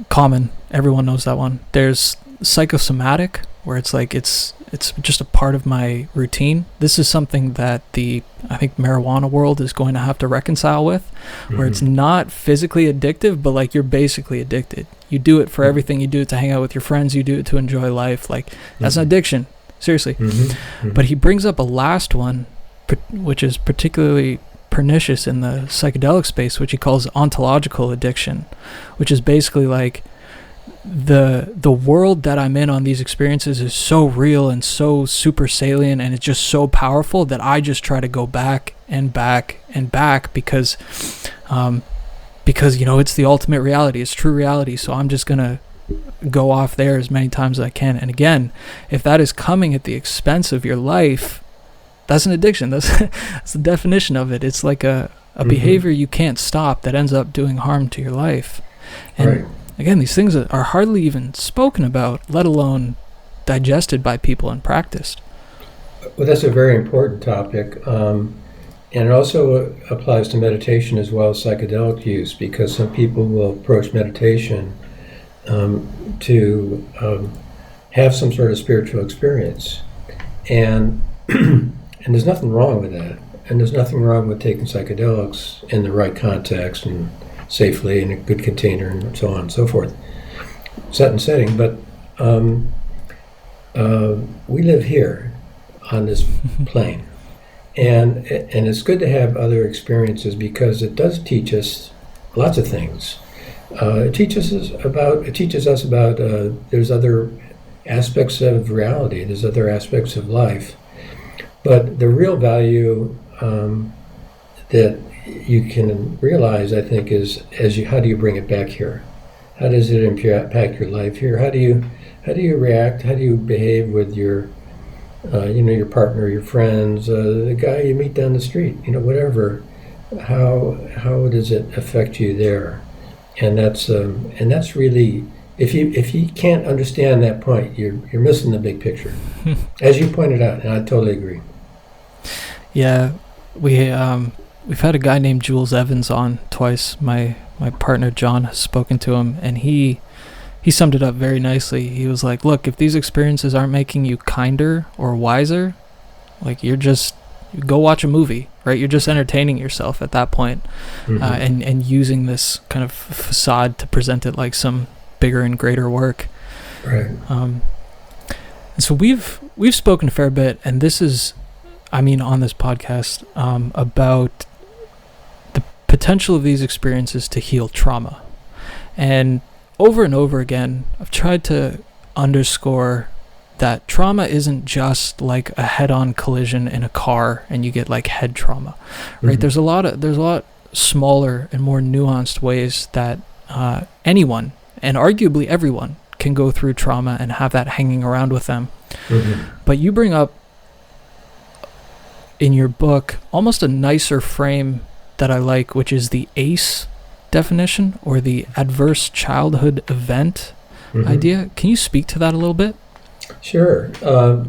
Common, everyone knows that one. There's psychosomatic, where it's like it's just a part of my routine. This is something that I think marijuana world is going to have to reconcile with, where it's not physically addictive, but like you're basically addicted. You do it for everything. You do it to hang out with your friends. You do it to enjoy life. Like, that's an addiction, seriously. But he brings up a last one, which is particularly pernicious in the psychedelic space, which he calls ontological addiction, which is basically like the world that I'm in on these experiences is so real and so super salient, and it's just so powerful that I just try to go back and back and back because it's the ultimate reality, it's true reality. So I'm just gonna go off there as many times as I can. And again, if that is coming at the expense of your life, that's an addiction. That's the definition of it. It's like a behavior you can't stop that ends up doing harm to your life. And right. Again, these things are hardly even spoken about, let alone digested by people and practiced. Well, that's a very important topic. And it also applies to meditation as well as psychedelic use, because some people will approach meditation to have some sort of spiritual experience. And and there's nothing wrong with that. And there's nothing wrong with taking psychedelics in the right context and safely in a good container and so on and so forth. Set and setting, but we live here on this plane. And it's good to have other experiences because it does teach us lots of things. It teaches us about there's other aspects of reality, there's other aspects of life. But the real value that you can realize, I think, is how do you bring it back here? How does it impact your life here? How do you react? How do you behave with your your partner, your friends, the guy you meet down the street, whatever? How does it affect you there? And that's really, if you can't understand that point, you're missing the big picture, as you pointed out, and I totally agree. Yeah, we've had a guy named Jules Evans on twice. My partner John has spoken to him, and he summed it up very nicely. He was like, look, if these experiences aren't making you kinder or wiser, like you go watch a movie, right? You're just entertaining yourself at that point, and using this kind of facade to present it like some bigger and greater work. Right. And so we've spoken a fair bit, and this is, on this podcast, about the potential of these experiences to heal trauma. And over again, I've tried to underscore that trauma isn't just like a head-on collision in a car and you get like head trauma, right? There's a lot smaller and more nuanced ways that anyone, and arguably everyone, can go through trauma and have that hanging around with them. But you bring up in your book almost a nicer frame that I like, which is the ACE definition, or the adverse childhood event idea. Can you speak to that a little bit? Sure. The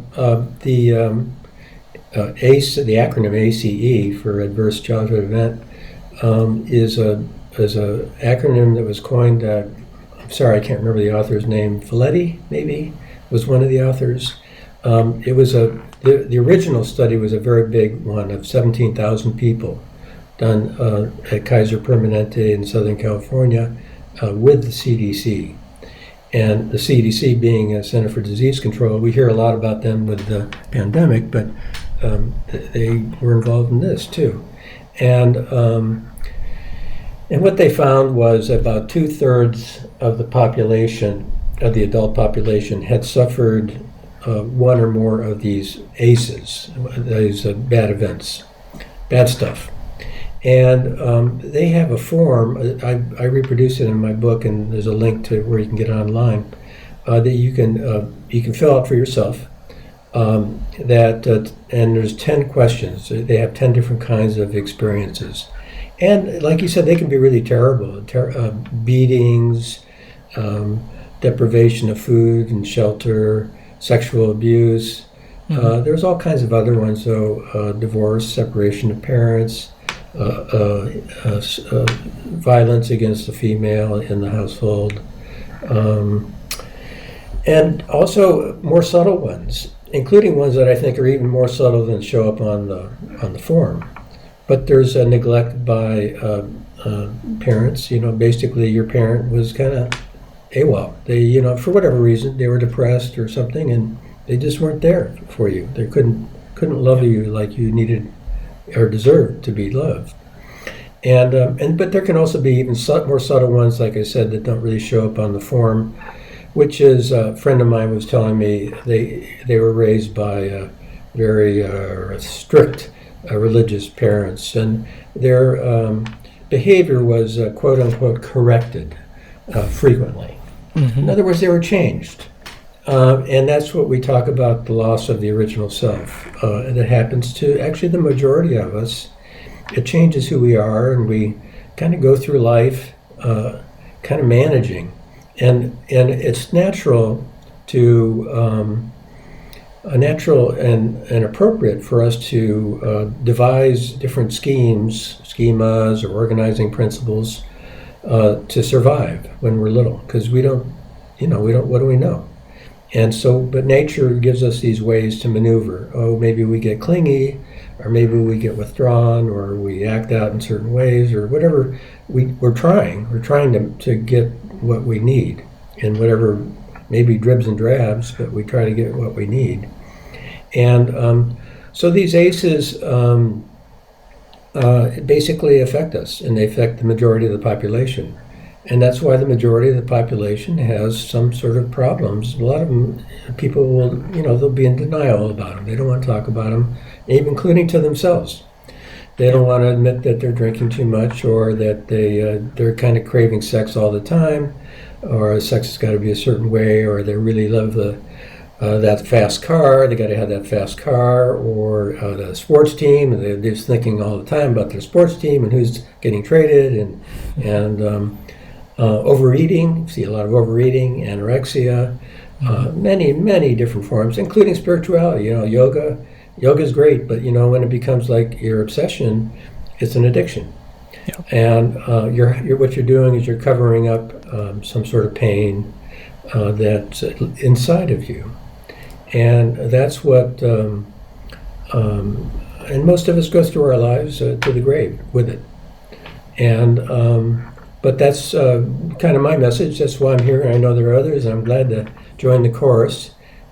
ACE, the acronym ACE for adverse childhood event, is a acronym that was coined. I'm sorry, I can't remember the author's name. Folletti, maybe, was one of the authors. It was the original study was a very big one of 17,000 people, done at Kaiser Permanente in Southern California with the CDC. And the CDC being a Center for Disease Control, we hear a lot about them with the pandemic, but they were involved in this too. And what they found was about 2/3 of the population, of the adult population, had suffered one or more of these ACEs, these bad events, bad stuff. And they have a form, I reproduce it in my book, and there's a link to where you can get it online, that you can fill out for yourself. And there's 10 questions. They have 10 different kinds of experiences. And like you said, they can be really terrible. Beatings, deprivation of food and shelter, sexual abuse. There's all kinds of other ones, so divorce, separation of parents, violence against a female in the household, and also more subtle ones, including ones that I think are even more subtle than show up on the form. But there's a neglect by parents. Basically your parent was kind of AWOL. They, for whatever reason, they were depressed or something, and they just weren't there for you. They couldn't love you like you needed or deserved to be loved. And but there can also be even more subtle ones, like I said, that don't really show up on the form. which is a friend of mine was telling me they were raised by very strict religious parents, and their behavior was quote unquote corrected frequently. Mm-hmm. In other words, they were changed. And that's what we talk about, the loss of the original self. That happens to actually the majority of us. It changes who we are, and we kind of go through life kind of managing. And it's natural to, natural and appropriate for us to devise different schemas, or organizing principles to survive when we're little, because we don't, what do we know? And so, but nature gives us these ways to maneuver. Oh, maybe we get clingy, or maybe we get withdrawn, or we act out in certain ways, or whatever. We're trying to get what we need, in whatever, maybe dribs and drabs, but we try to get what we need. And so these ACEs basically affect us, and they affect the majority of the population. And that's why the majority of the population has some sort of problems. A lot of them, people will, they'll be in denial about them. They don't want to talk about them, even including to themselves. They don't want to admit that they're drinking too much, or that they're kind of craving sex all the time, or sex has got to be a certain way, or they really love that fast car. They got to have that fast car, or the sports team, and they're just thinking all the time about their sports team and who's getting traded, and overeating. See a lot of overeating, anorexia, many different forms, including spirituality. Yoga is great, but when it becomes like your obsession, it's an addiction. Yeah. And what you're doing is you're covering up some sort of pain that's inside of you, and that's what. And most of us go through our lives to the grave with it, and. But that's kind of my message. That's why I'm here. I know there are others. I'm glad to join the chorus.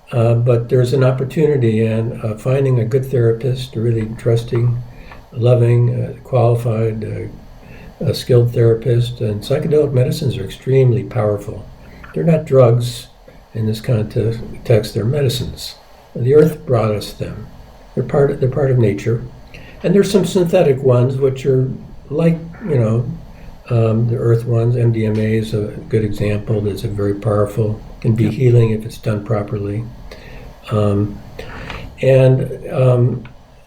But there's an opportunity, and finding a good therapist, a really trusting, loving, qualified, skilled therapist. And psychedelic medicines are extremely powerful. They're not drugs in this context. They're medicines. The earth brought us them. They're part of nature. And there's some synthetic ones which are like, the earth ones. MDMA is a good example. That's a very powerful, can be healing if it's done properly. And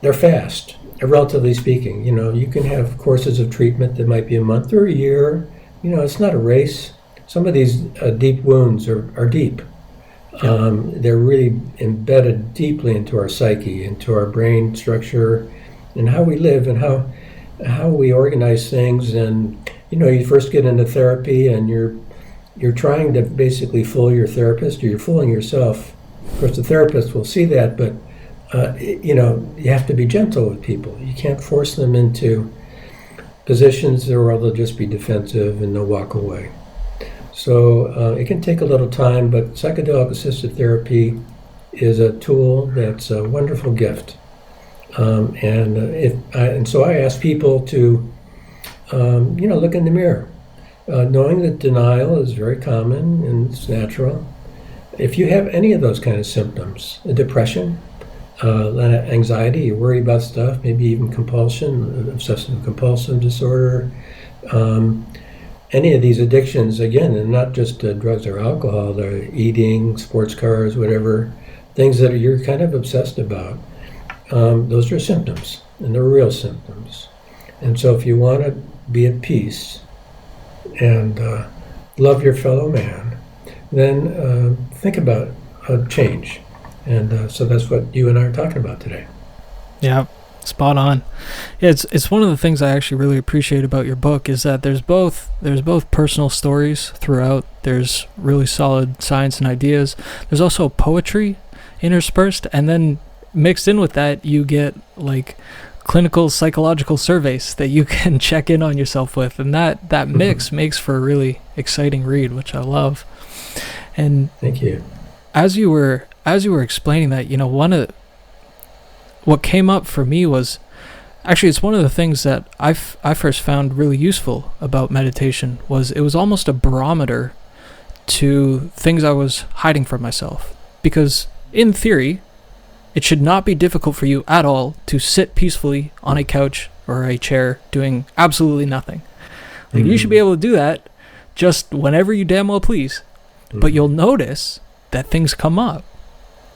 they're fast, relatively speaking. You can have courses of treatment that might be a month or a year. It's not a race. Some of these deep wounds are deep. They're really embedded deeply into our psyche, into our brain structure, and how we live, and how we organize things. And you first get into therapy, and you're trying to basically fool your therapist, or you're fooling yourself. Of course, the therapist will see that, but you have to be gentle with people. You can't force them into positions where they'll just be defensive and they'll walk away. So it can take a little time, but psychedelic assisted therapy is a tool that's a wonderful gift. And so I ask people to look in the mirror, knowing that denial is very common and it's natural. If you have any of those kind of symptoms, depression, anxiety, you worry about stuff, maybe even compulsion, obsessive compulsive disorder, any of these addictions, again, and not just drugs or alcohol, they're eating, sports cars, whatever, things that you're kind of obsessed about, those are symptoms, and they're real symptoms. And so if you want to be at peace and love your fellow man, then think about change. And so that's what you and I are talking about today. Yeah, spot on. Yeah, it's one of the things I actually really appreciate about your book is that there's both personal stories throughout. There's really solid science and ideas. There's also poetry interspersed, and then mixed in with that, you get like clinical psychological surveys that you can check in on yourself with, and that mix makes for a really exciting read, which I love. And thank you. As you were explaining that, what came up for me was actually, it's one of the things that I first found really useful about meditation was it was almost a barometer to things I was hiding from myself. Because in theory, it should not be difficult for you at all to sit peacefully on a couch or a chair doing absolutely nothing. Like, you should be able to do that just whenever you damn well please. But you'll notice that things come up.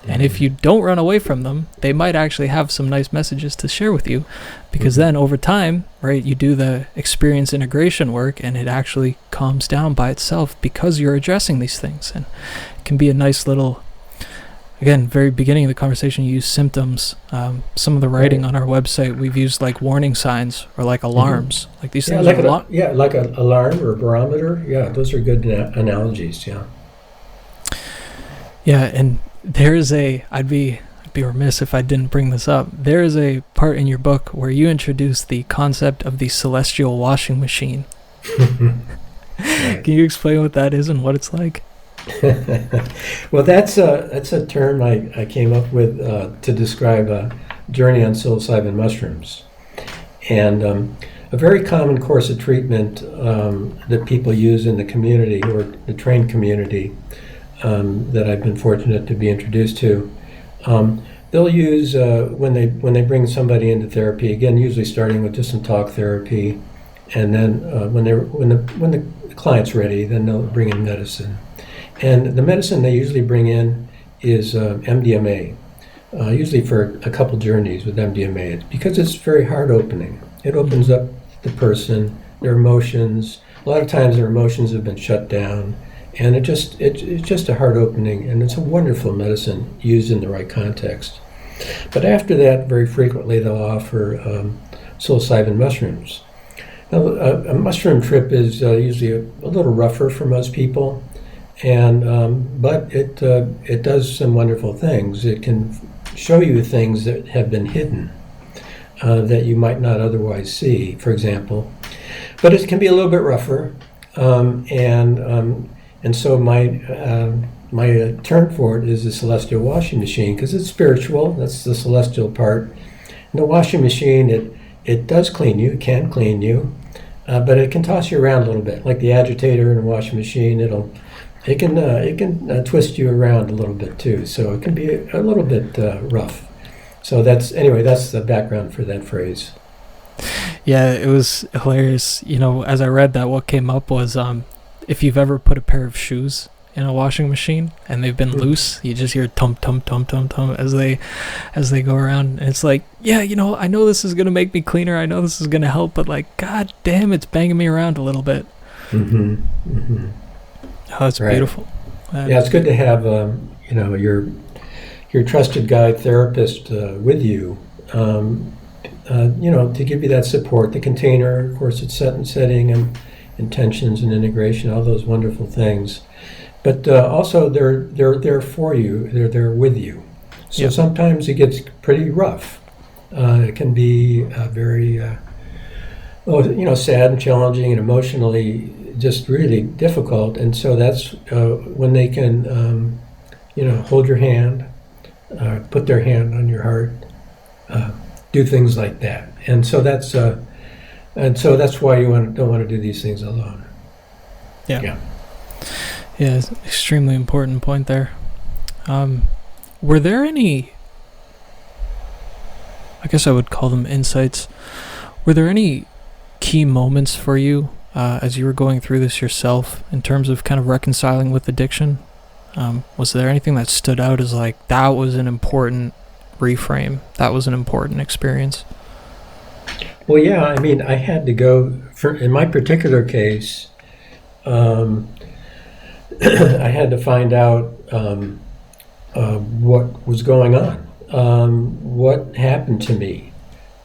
And if you don't run away from them, they might actually have some nice messages to share with you, because then over time, right, you do the experience integration work and it actually calms down by itself because you're addressing these things. And it can be a nice little, again, very beginning of the conversation, you use symptoms. Some of the writing on our website, we've used like warning signs or like alarms. Like these things like are like an alarm or a barometer. Yeah, those are good analogies, yeah. Yeah, and there is I'd be remiss if I didn't bring this up. There is a part in your book where you introduce the concept of the celestial washing machine. Can you explain what that is and what it's like? Well, that's a term I came up with to describe a journey on psilocybin mushrooms. And a very common course of treatment that people use in the community, or the trained community, that I've been fortunate to be introduced to. They'll use when they bring somebody into therapy, again, usually starting with just some talk therapy, and then when the client's ready, then they'll bring in medicine. And the medicine they usually bring in is MDMA, usually for a couple journeys with MDMA. It's because it's very heart opening. It opens up the person, their emotions. A lot of times their emotions have been shut down. And it's just a heart opening, and it's a wonderful medicine used in the right context. But after that, very frequently they'll offer psilocybin mushrooms. Now, a mushroom trip is usually a little rougher for most people, and but it does some wonderful things. It can show you things that have been hidden that you might not otherwise see, for example. But it can be a little bit rougher, and so my term for it is the celestial washing machine, because it's spiritual. That's the celestial part. And the washing machine, it does clean you. It can clean you, but it can toss you around a little bit, like the agitator in a washing machine. It can twist you around a little bit too. So it can be a little bit rough. So that's the background for that phrase. Yeah, it was hilarious. As I read that, what came up was if you've ever put a pair of shoes in a washing machine and they've been loose, you just hear tum tum tum tum tum as they go around, and it's like, yeah, I know this is gonna make me cleaner, I know this is gonna help, but like, god damn, it's banging me around a little bit. Oh, that's right. Beautiful. Yeah, it's good to have your trusted guide therapist with you, to give you that support. The container, of course, it's setting and intentions and integration, all those wonderful things. But also they're there for you. They're there with you. So sometimes it gets pretty rough. It can be very, sad and challenging and emotionally just really difficult. And so that's when they can, hold your hand, put their hand on your heart, do things like that. And so that's why you don't want to do these things alone. Yeah, it's an extremely important point there. Were there any, I guess I would call them insights, were there any key moments for you as you were going through this yourself in terms of kind of reconciling with addiction? Was there anything that stood out as like, that was an important reframe, that was an important experience? Well, yeah, I mean, I had to go, in my particular case, I had to find out what was going on, what happened to me.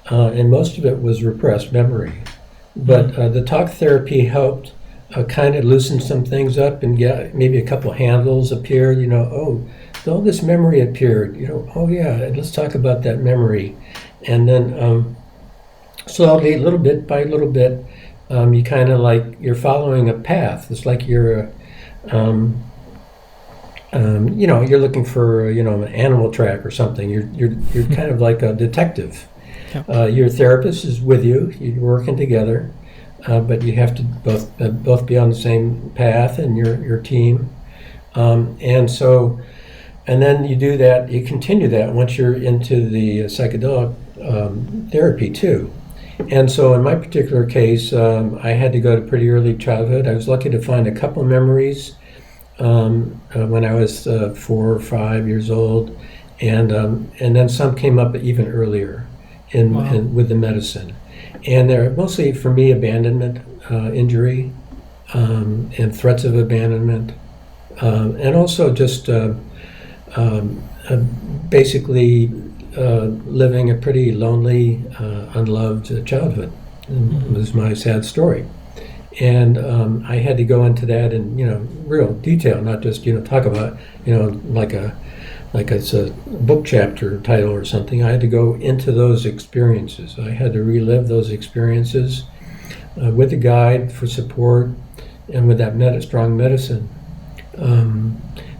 And most of it was repressed memory. But the talk therapy helped kind of loosen some things up and get maybe a couple handles appeared, all this memory appeared, oh yeah, let's talk about that memory. And then slowly, little bit by little bit, you kind of like, you're following a path. It's like you're, you're looking for, an animal track or something. You're kind of like a detective. Yep. Your therapist is with you. You're working together. but you have to both be on the same path and your team. And then you do that, you continue that once you're into the psychedelic therapy too. And so in my particular case, I had to go to pretty early childhood. I was lucky to find a couple memories when I was 4 or 5 years old, and then some came up even earlier with the medicine. And they're mostly, for me, abandonment, injury, and threats of abandonment, and also just basically living a pretty lonely, unloved childhood. It was my sad story. And I had to go into that in real detail, not just talk about like it's a book chapter title or something. I had to go into those experiences. I had to relive those experiences with a guide for support and with that strong medicine.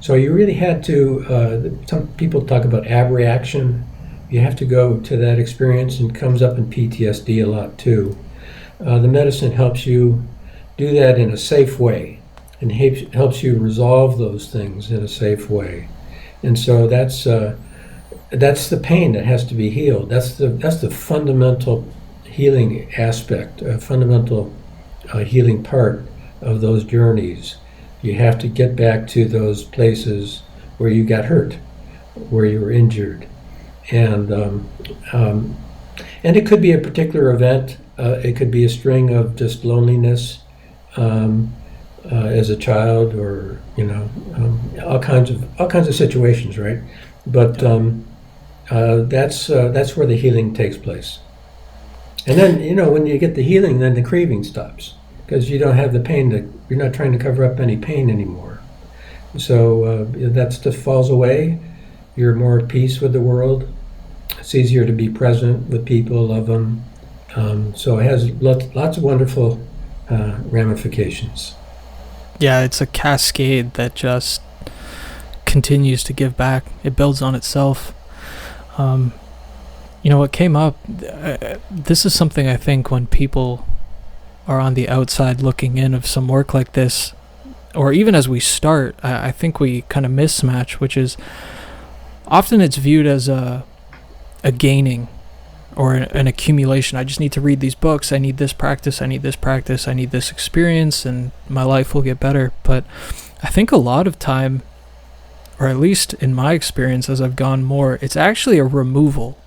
So you really had to, some people talk about abreaction. You have to go to that experience, and it comes up in PTSD a lot too. The medicine helps you do that in a safe way, and helps you resolve those things in a safe way. And so that's the pain that has to be healed. That's the fundamental healing aspect, a fundamental healing part of those journeys. You have to get back to those places where you got hurt, where you were injured, and it could be a particular event. It could be a string of just loneliness as a child, or all kinds of situations, right? But that's where the healing takes place. And then when you get the healing, then the craving stops, because you don't have the pain you're not trying to cover up any pain anymore. So that stuff falls away. You're more at peace with the world. It's easier to be present with people, love them. So it has lots of wonderful ramifications. Yeah, it's a cascade that just continues to give back. It builds on itself. What came up, this is something I think when people are on the outside looking in of some work like this, or even as we start, I think we kind of mismatch, which is often it's viewed as a gaining or an accumulation. I just need to read these books, I need this practice, I need this practice, I need this experience, and my life will get better. But I think a lot of time, or at least in my experience as I've gone more, it's actually a removal.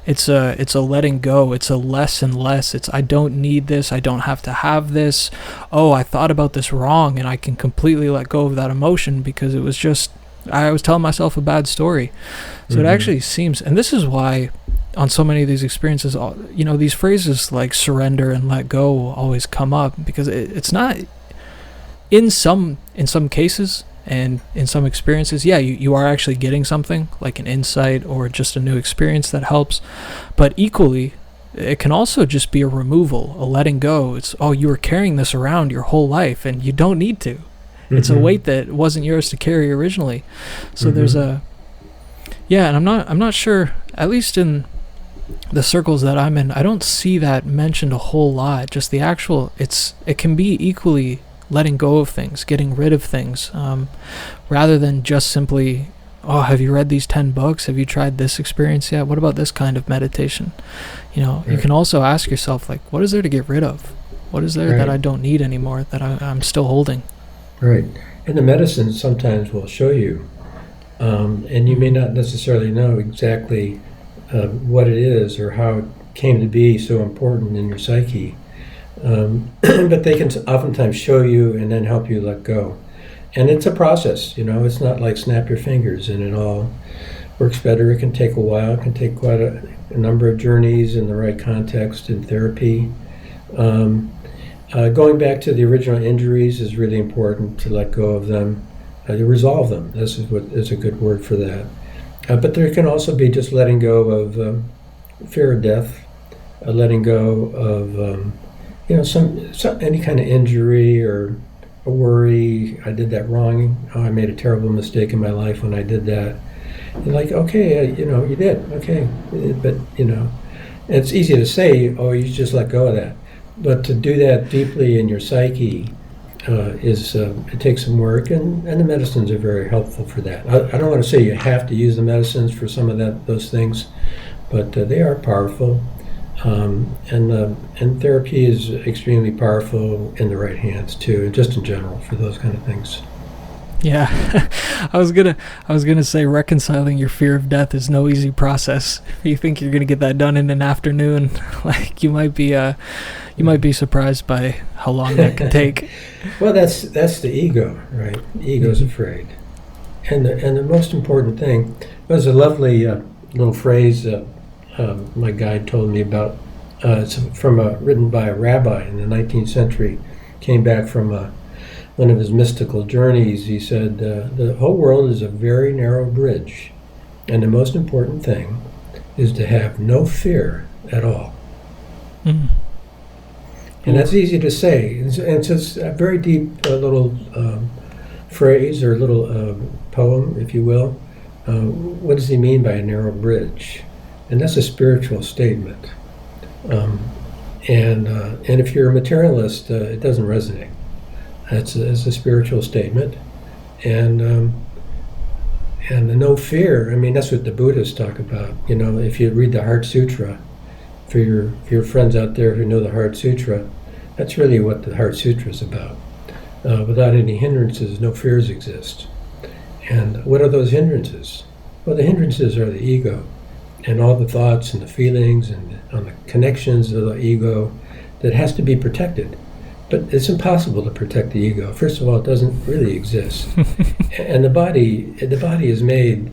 It's a letting go. It's a less and less. It's, I don't need this. I don't have to have this. Oh, I thought about this wrong, and I can completely let go of that emotion because it was just, I was telling myself a bad story. So it actually seems, and this is why on so many of these experiences, these phrases like surrender and let go always come up, because it's not, in some cases, and in some experiences, you are actually getting something like an insight or just a new experience that helps. But equally, it can also just be a removal, a letting go. It's, you were carrying this around your whole life and you don't need to. It's a weight that wasn't yours to carry originally. So there's and I'm not sure, at least in the circles that I'm in, I don't see that mentioned a whole lot. Just the actual, it can be equally letting go of things, getting rid of things, rather than just simply, have you read these 10 books? Have you tried this experience yet? What about this kind of meditation? Right. You can also ask yourself, like, what is there to get rid of? What is there that I don't need anymore, that I'm still holding? Right. And the medicine sometimes will show you, and you may not necessarily know exactly what it is or how it came to be so important in your psyche. But they can oftentimes show you and then help you let go. And it's a process, it's not like snap your fingers and it all works better. It can take a while. It can take quite a number of journeys in the right context in therapy. Going back to the original injuries is really important, to let go of them, to resolve them. This is a good word for that. But there can also be just letting go of fear of death, letting go of some any kind of injury or a worry. I did that wrong. I made a terrible mistake in my life when I did that. And like, okay, you did, okay, but it's easy to say, you just let go of that. But to do that deeply in your psyche it takes some work, and the medicines are very helpful for that. I don't want to say you have to use the medicines for some of those things, but they are powerful, and therapy is extremely powerful in the right hands too, just in general for those kind of things. Yeah, I was gonna say reconciling your fear of death is no easy process. If you think you're gonna get that done in an afternoon, like you might be surprised by how long that can take. Well, that's the ego, right? The ego's afraid, and the most important thing was a lovely little phrase my guide told me about. It's written by a rabbi in the 19th century. Came back from one of his mystical journeys. He said, the whole world is a very narrow bridge, and the most important thing is to have no fear at all. Mm. And that's easy to say. And it's just a very deep little phrase or little poem, if you will. What does he mean by a narrow bridge? And that's a spiritual statement. And if you're a materialist, it doesn't resonate. It's a spiritual statement, and the no fear. I mean, that's what the Buddhists talk about. You know, if you read the Heart Sutra, for your friends out there who know the Heart Sutra, that's really what the Heart Sutra is about. Without any hindrances, no fears exist. And what are those hindrances? Well, the hindrances are the ego, and all the thoughts and the feelings and on the connections of the ego that has to be protected. But it's impossible to protect the ego. First of all, it doesn't really exist. And the body is made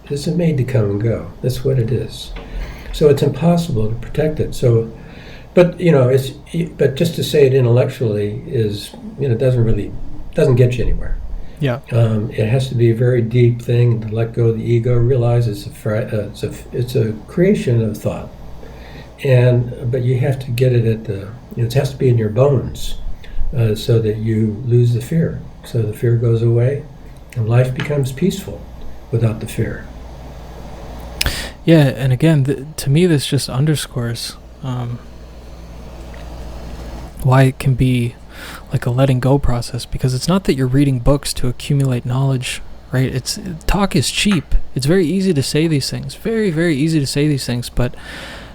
to come and go. That's what it is. So it's impossible to protect it. So, but just to say it intellectually is, doesn't get you anywhere. Yeah. It has to be a very deep thing to let go of the ego, realize it's a creation of thought. But you have to get it it has to be in your bones, so that you lose the fear. So the fear goes away, and life becomes peaceful without the fear. Yeah, and again, to me, this just underscores why it can be like a letting go process, because it's not that you're reading books to accumulate knowledge, right? Talk is cheap. It's very easy to say these things, very, very easy to say these things, but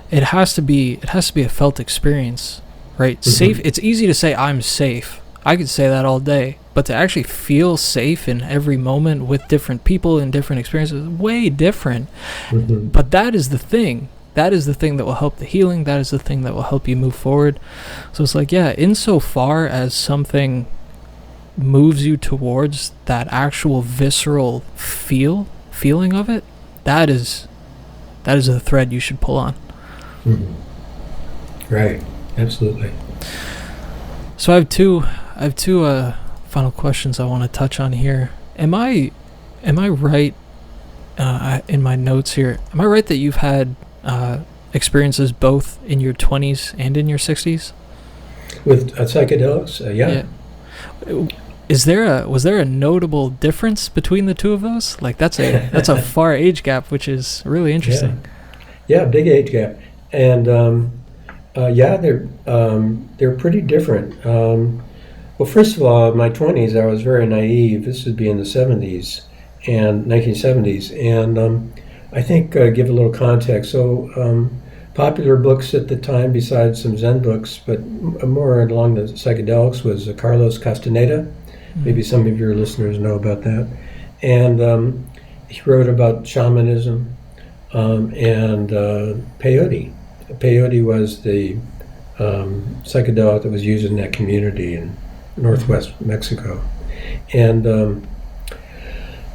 it has to be a felt experience, right? Mm-hmm. Safe. It's easy to say I'm safe. I could say that all day, but to actually feel safe in every moment with different people and different experiences is way different. Mm-hmm. But that is the thing. That is the thing that will help the healing. That is the thing that will help you move forward. So it's like, yeah, insofar as something moves you towards that actual visceral feeling of it, that is a thread you should pull on. Mm-hmm. Right. Absolutely. So I have two final questions I want to touch on here. Am I right in my notes here? Am I right that you've had experiences both in your 20s and in your 60s with psychedelics? Yeah. Was there a notable difference between the two of those? Like that's a far age gap, which is really interesting. Yeah, big age gap, and they're pretty different. Well, first of all, in my 20s, I was very naive. This would be in the 70s and 1970s, and I think give a little context. So popular books at the time, besides some Zen books, but more along the psychedelics, was Carlos Castaneda. Mm-hmm. Maybe some of your listeners know about that. And he wrote about shamanism and peyote. Peyote was the psychedelic that was used in that community in northwest Mexico. And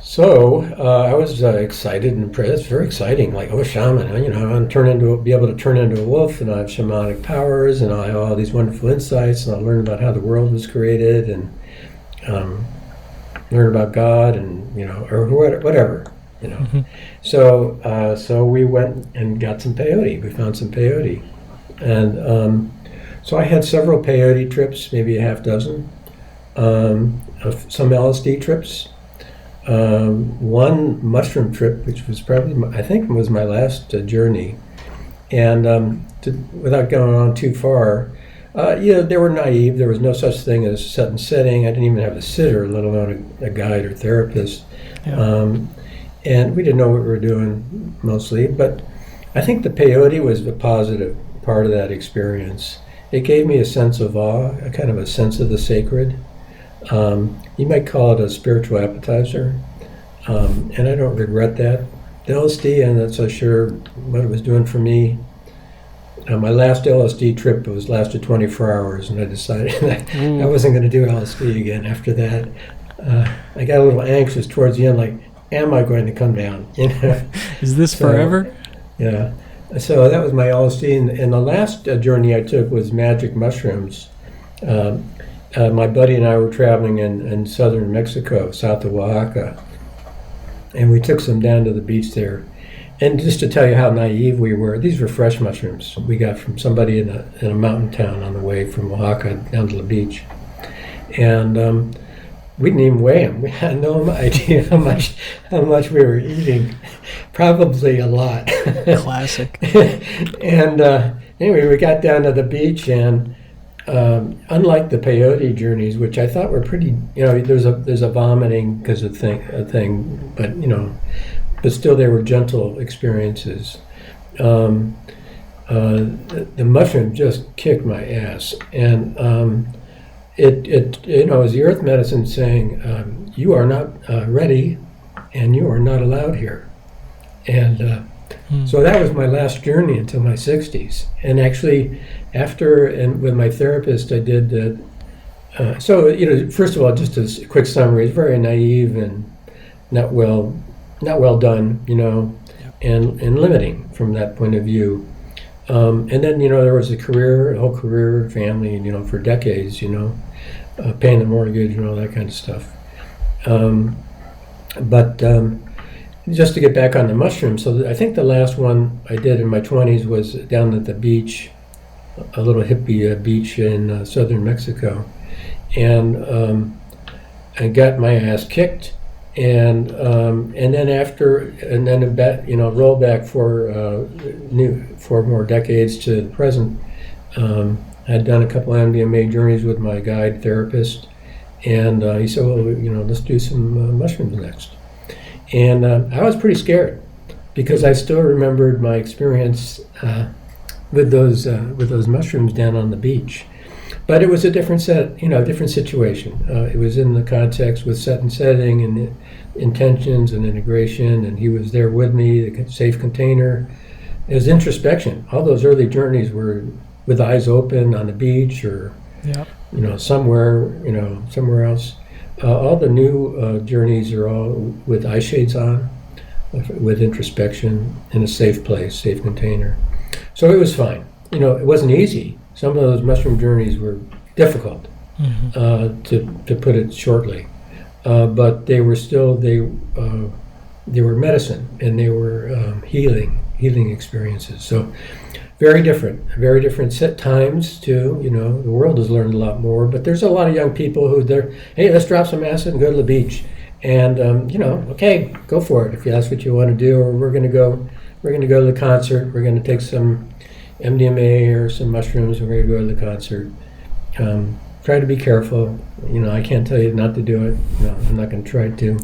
so I was excited and impressed. It's very exciting. Like, oh, shaman, I want to be able to turn into a wolf, and I have shamanic powers, and I have all these wonderful insights, and I'll learn about how the world was created, and learn about God, and or whatever. Mm-hmm. So we went and got some peyote. We found some peyote, and so I had several peyote trips, maybe a half dozen, some LSD trips. One mushroom trip, which was probably, I think, was my last journey. And without going on too far, They were naive. There was no such thing as set and setting. I didn't even have a sitter, let alone a guide or therapist. Yeah. And we didn't know what we were doing mostly. But I think the peyote was the positive part of that experience. It gave me a sense of awe, a kind of a sense of the sacred. You might call it a spiritual appetizer. And I don't regret that. The LSD, I'm not so sure what it was doing for me. My last LSD trip lasted 24 hours, and I decided I wasn't going to do LSD again after that. I got a little anxious towards the end, like, am I going to come down? Is this forever? Yeah. So that was my LSD, and the last journey I took was magic mushrooms. My buddy and I were traveling in southern Mexico, south of Oaxaca, and we took some down to the beach there. And just to tell you how naive we were, these were fresh mushrooms we got from somebody in a mountain town on the way from Oaxaca down to the beach. And we didn't even weigh them. We had no idea how much we were eating. Probably a lot. Classic. And anyway, we got down to the beach, and unlike the peyote journeys, which I thought were pretty, there's a vomiting because of a thing, but still they were gentle experiences. The mushroom just kicked my ass, and it was the earth medicine saying, you are not ready, and you are not allowed here. And so that was my last journey until my 60s. And actually, with my therapist, I did. First of all, just a quick summary: it's very naive and not well done, and limiting from that point of view. And then, there was a whole career, family, for decades, paying the mortgage and all that kind of stuff. But just to get back on the mushrooms, so I think the last one I did in my 20s was down at the beach, a little hippie beach in southern Mexico. And I got my ass kicked. And then roll back for more decades to the present. I'd done a couple of MDMA journeys with my guide therapist, and he said, "Well, let's do some mushrooms next." And I was pretty scared because I still remembered my experience with those mushrooms down on the beach. But it was a different different situation. It was in the context with set and setting and intentions and integration, and he was there with me, the safe container. It was introspection. All those early journeys were with eyes open on the beach or, somewhere else. All the new journeys are all with eye shades on, with introspection in a safe place, safe container. So it was fine. It wasn't easy. Some of those mushroom journeys were difficult, to put it shortly, but they were still they were medicine, and they were healing experiences. So very different set times too. The world has learned a lot more, but there's a lot of young people who hey, let's drop some acid and go to the beach, and okay, go for it if that's what you want to do, or we're going to go to the concert. We're going to take some MDMA or some mushrooms. We're going to go to the concert. Try to be careful. I can't tell you not to do it. No, I'm not going to try to.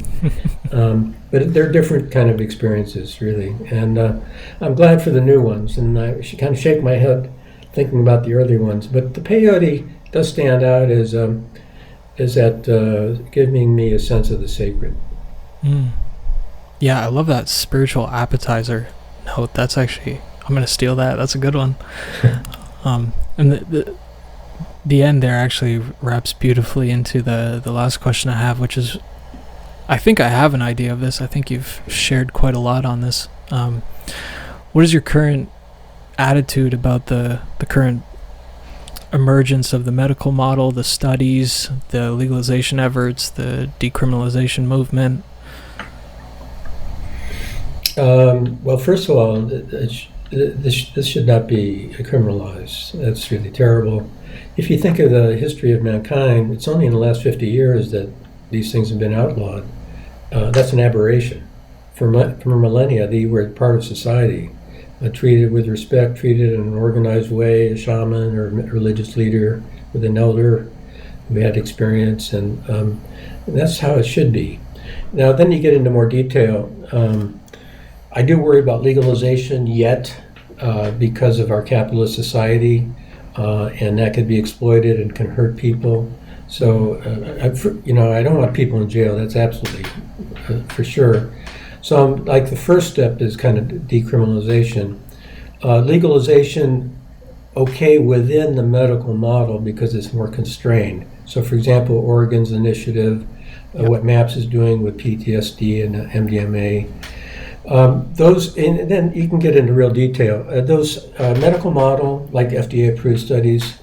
But they're different kind of experiences, really. And I'm glad for the new ones. And I should kind of shake my head thinking about the early ones. But the peyote does stand out as that giving me a sense of the sacred. Yeah, I love that spiritual appetizer note. That's actually, I'm going to steal that. That's a good one. And the end there actually wraps beautifully into the last question I have, which is, I think I have an idea of this. I think you've shared quite a lot on this. What is your current attitude about the current emergence of the medical model, the studies, the legalization efforts, the decriminalization movement? Well, first of all, this should not be criminalized. That's really terrible. If you think of the history of mankind, it's only in the last 50 years that these things have been outlawed. That's an aberration. For millennia, they were part of society. treated with respect, treated in an organized way, a shaman or a religious leader with an elder who had experience, and that's how it should be. Now, then you get into more detail. I do worry about legalization yet because of our capitalist society, and that could be exploited and can hurt people. So, I don't want people in jail. That's absolutely for sure. So, like the first step is kind of decriminalization. Legalization, okay, within the medical model because it's more constrained. So, for example, Oregon's initiative, what MAPS is doing with PTSD and MDMA. Those, and then you can get into real detail. Those medical model, like FDA-approved studies,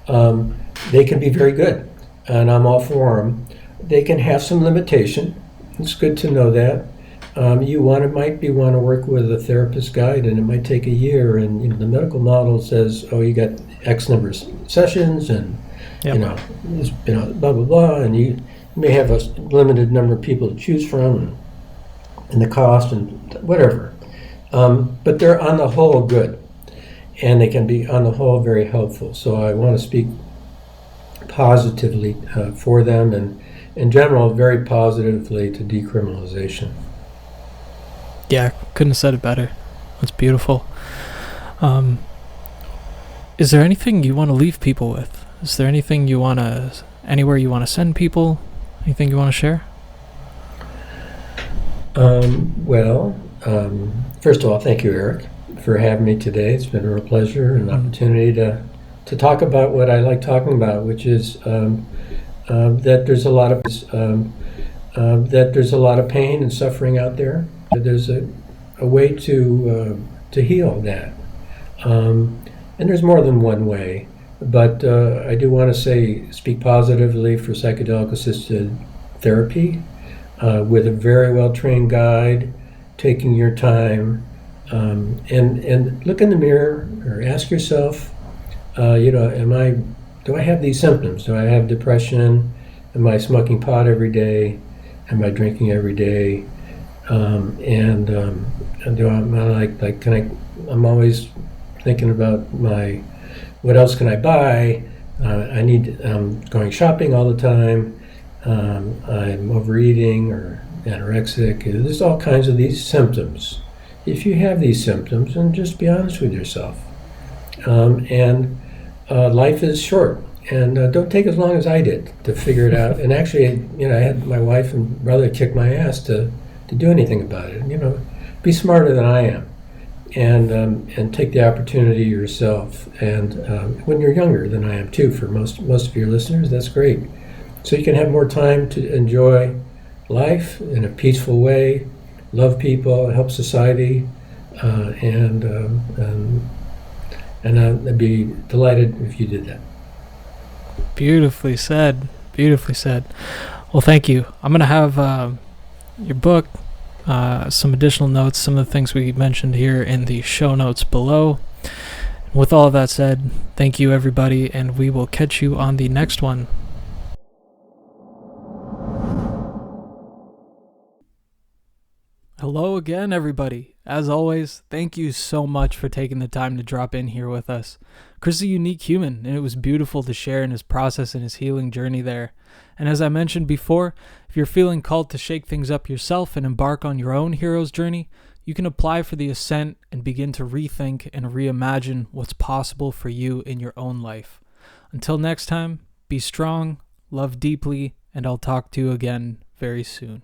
they can be very good, and I'm all for them. They can have some limitation. It's good to know that. You might want to work with a therapist guide, and it might take a year. And the medical model says, oh, you got X number of sessions, and blah blah blah, and you may have a limited number of people to choose from, and the cost and whatever. But they're on the whole good, and they can be on the whole very helpful. So I want to speak positively for them, and in general, very positively to decriminalization. Yeah, couldn't have said it better. That's beautiful. Is there anything you want to leave people with? Is there anything anywhere you want to send people? Anything you want to share? First of all, thank you, Eric, for having me today. It's been a real pleasure and an opportunity to talk about what I like talking about, which is that there's a lot of pain and suffering out there. There's a way to heal that, and there's more than one way. But I do want to speak positively for psychedelic-assisted therapy with a very well-trained guide, taking your time, and look in the mirror or ask yourself, do I have these symptoms? Do I have depression? Am I smoking pot every day? Am I drinking every day? And do I'm always thinking about what else can I buy? I'm going shopping all the time. I'm overeating or anorexic. There's all kinds of these symptoms. If you have these symptoms, then just be honest with yourself. Life is short, and don't take as long as I did to figure it out. And actually, I had my wife and brother kick my ass to do anything about it. Be smarter than I am, and take the opportunity yourself. And when you're younger than I am too, for most of your listeners, that's great. So you can have more time to enjoy life in a peaceful way, love people, help society, and I'd be delighted if you did that. Beautifully said. Beautifully said. Well, thank you. I'm going to have your book, some additional notes, some of the things we mentioned here in the show notes below. With all of that said, thank you, everybody, and we will catch you on the next one. Hello again, everybody. As always, thank you so much for taking the time to drop in here with us. Chris is a unique human, and it was beautiful to share in his process and his healing journey there. And as I mentioned before, if you're feeling called to shake things up yourself and embark on your own hero's journey, you can apply for the Ascent and begin to rethink and reimagine what's possible for you in your own life. Until next time, be strong, love deeply, and I'll talk to you again very soon.